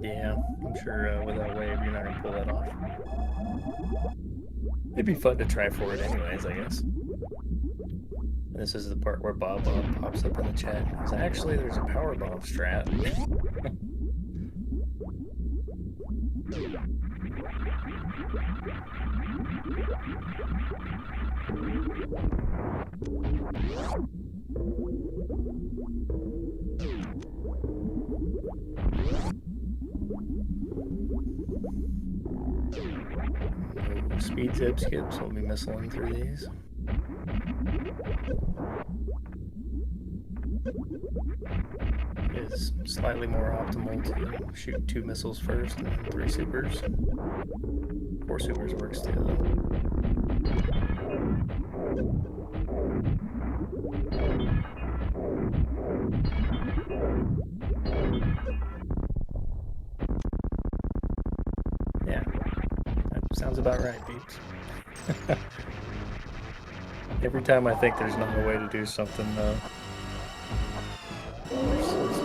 Yeah, I'm sure without wave you're not gonna pull that off. It'd be fun to try for it anyways, I guess. This is the part where Bob pops up in the chat. Because actually, there's a power bomb strat. Speed zip skips, we'll be missiling through these. It is slightly more optimal to shoot 2 missiles first and then 3 supers. 4 supers works too though. Yeah, that sounds about right, peeps. Every time I think there's not a way to do something, there's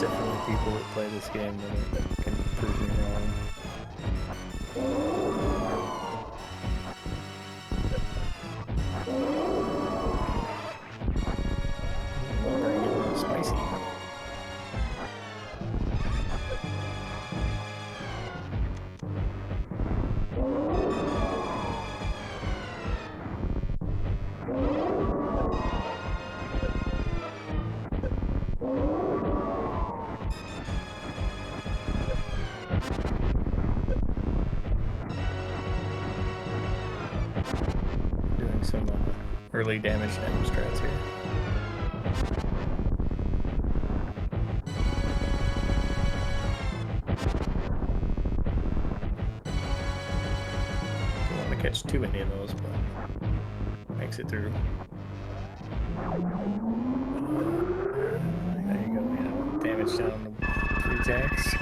definitely people that play this game that can prove me wrong. Bring it a little spicy. Doing some early damage now strats here. Don't want to catch too many of those, but makes it through. There you go, yeah. Damage down to 3 tanks.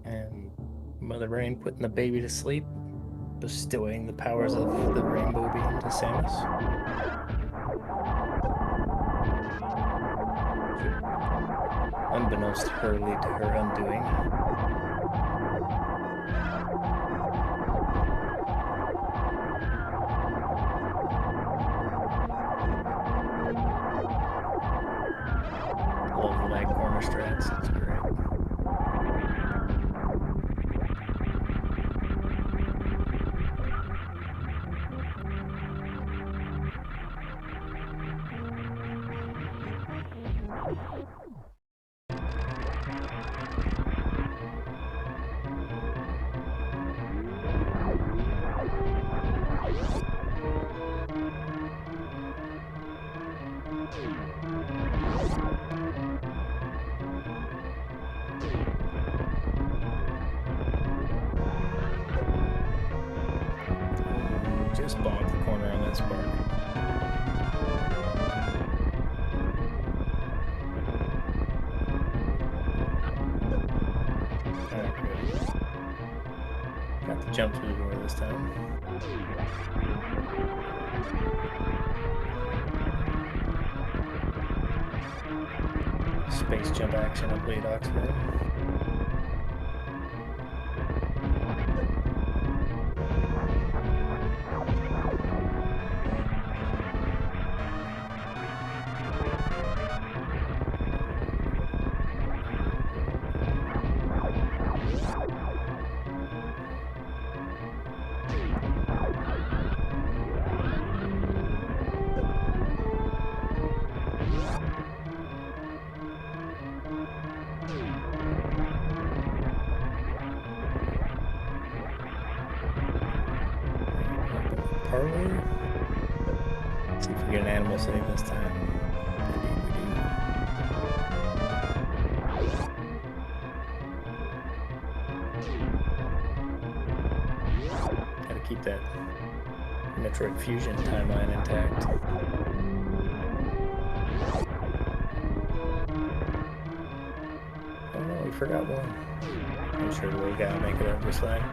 And Mother Rain putting the baby to sleep, bestowing the powers of the rainbow beam to Samus. Unbeknownst to her, lead to her undoing. Love the lag corner strats, that's great. spark. Alright, good. Got the jump through the door this time. Space jump action up late Oxford. Parlor. Let's see if we get an animal save this time. Indeed we do. Gotta keep that Metroid Fusion timeline intact. Oh no, we forgot one. I'm sure the little guy will make it up just fine.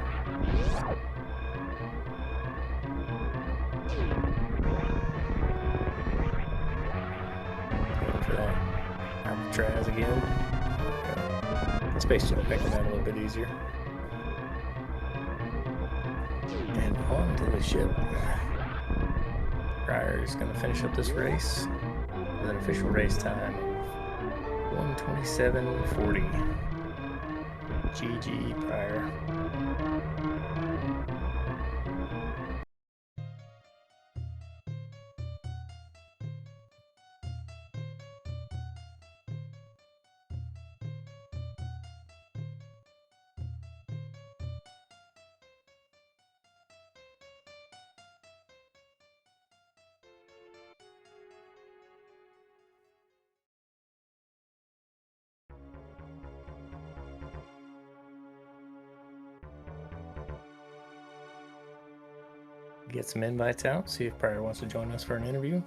Alcatraz again. The space jump making that a little bit easier. And on to the ship. prieR is going to finish up this race with an official race time of 1:27:40. GG prieR. Get some invites out, see if prieR wants to join us for an interview.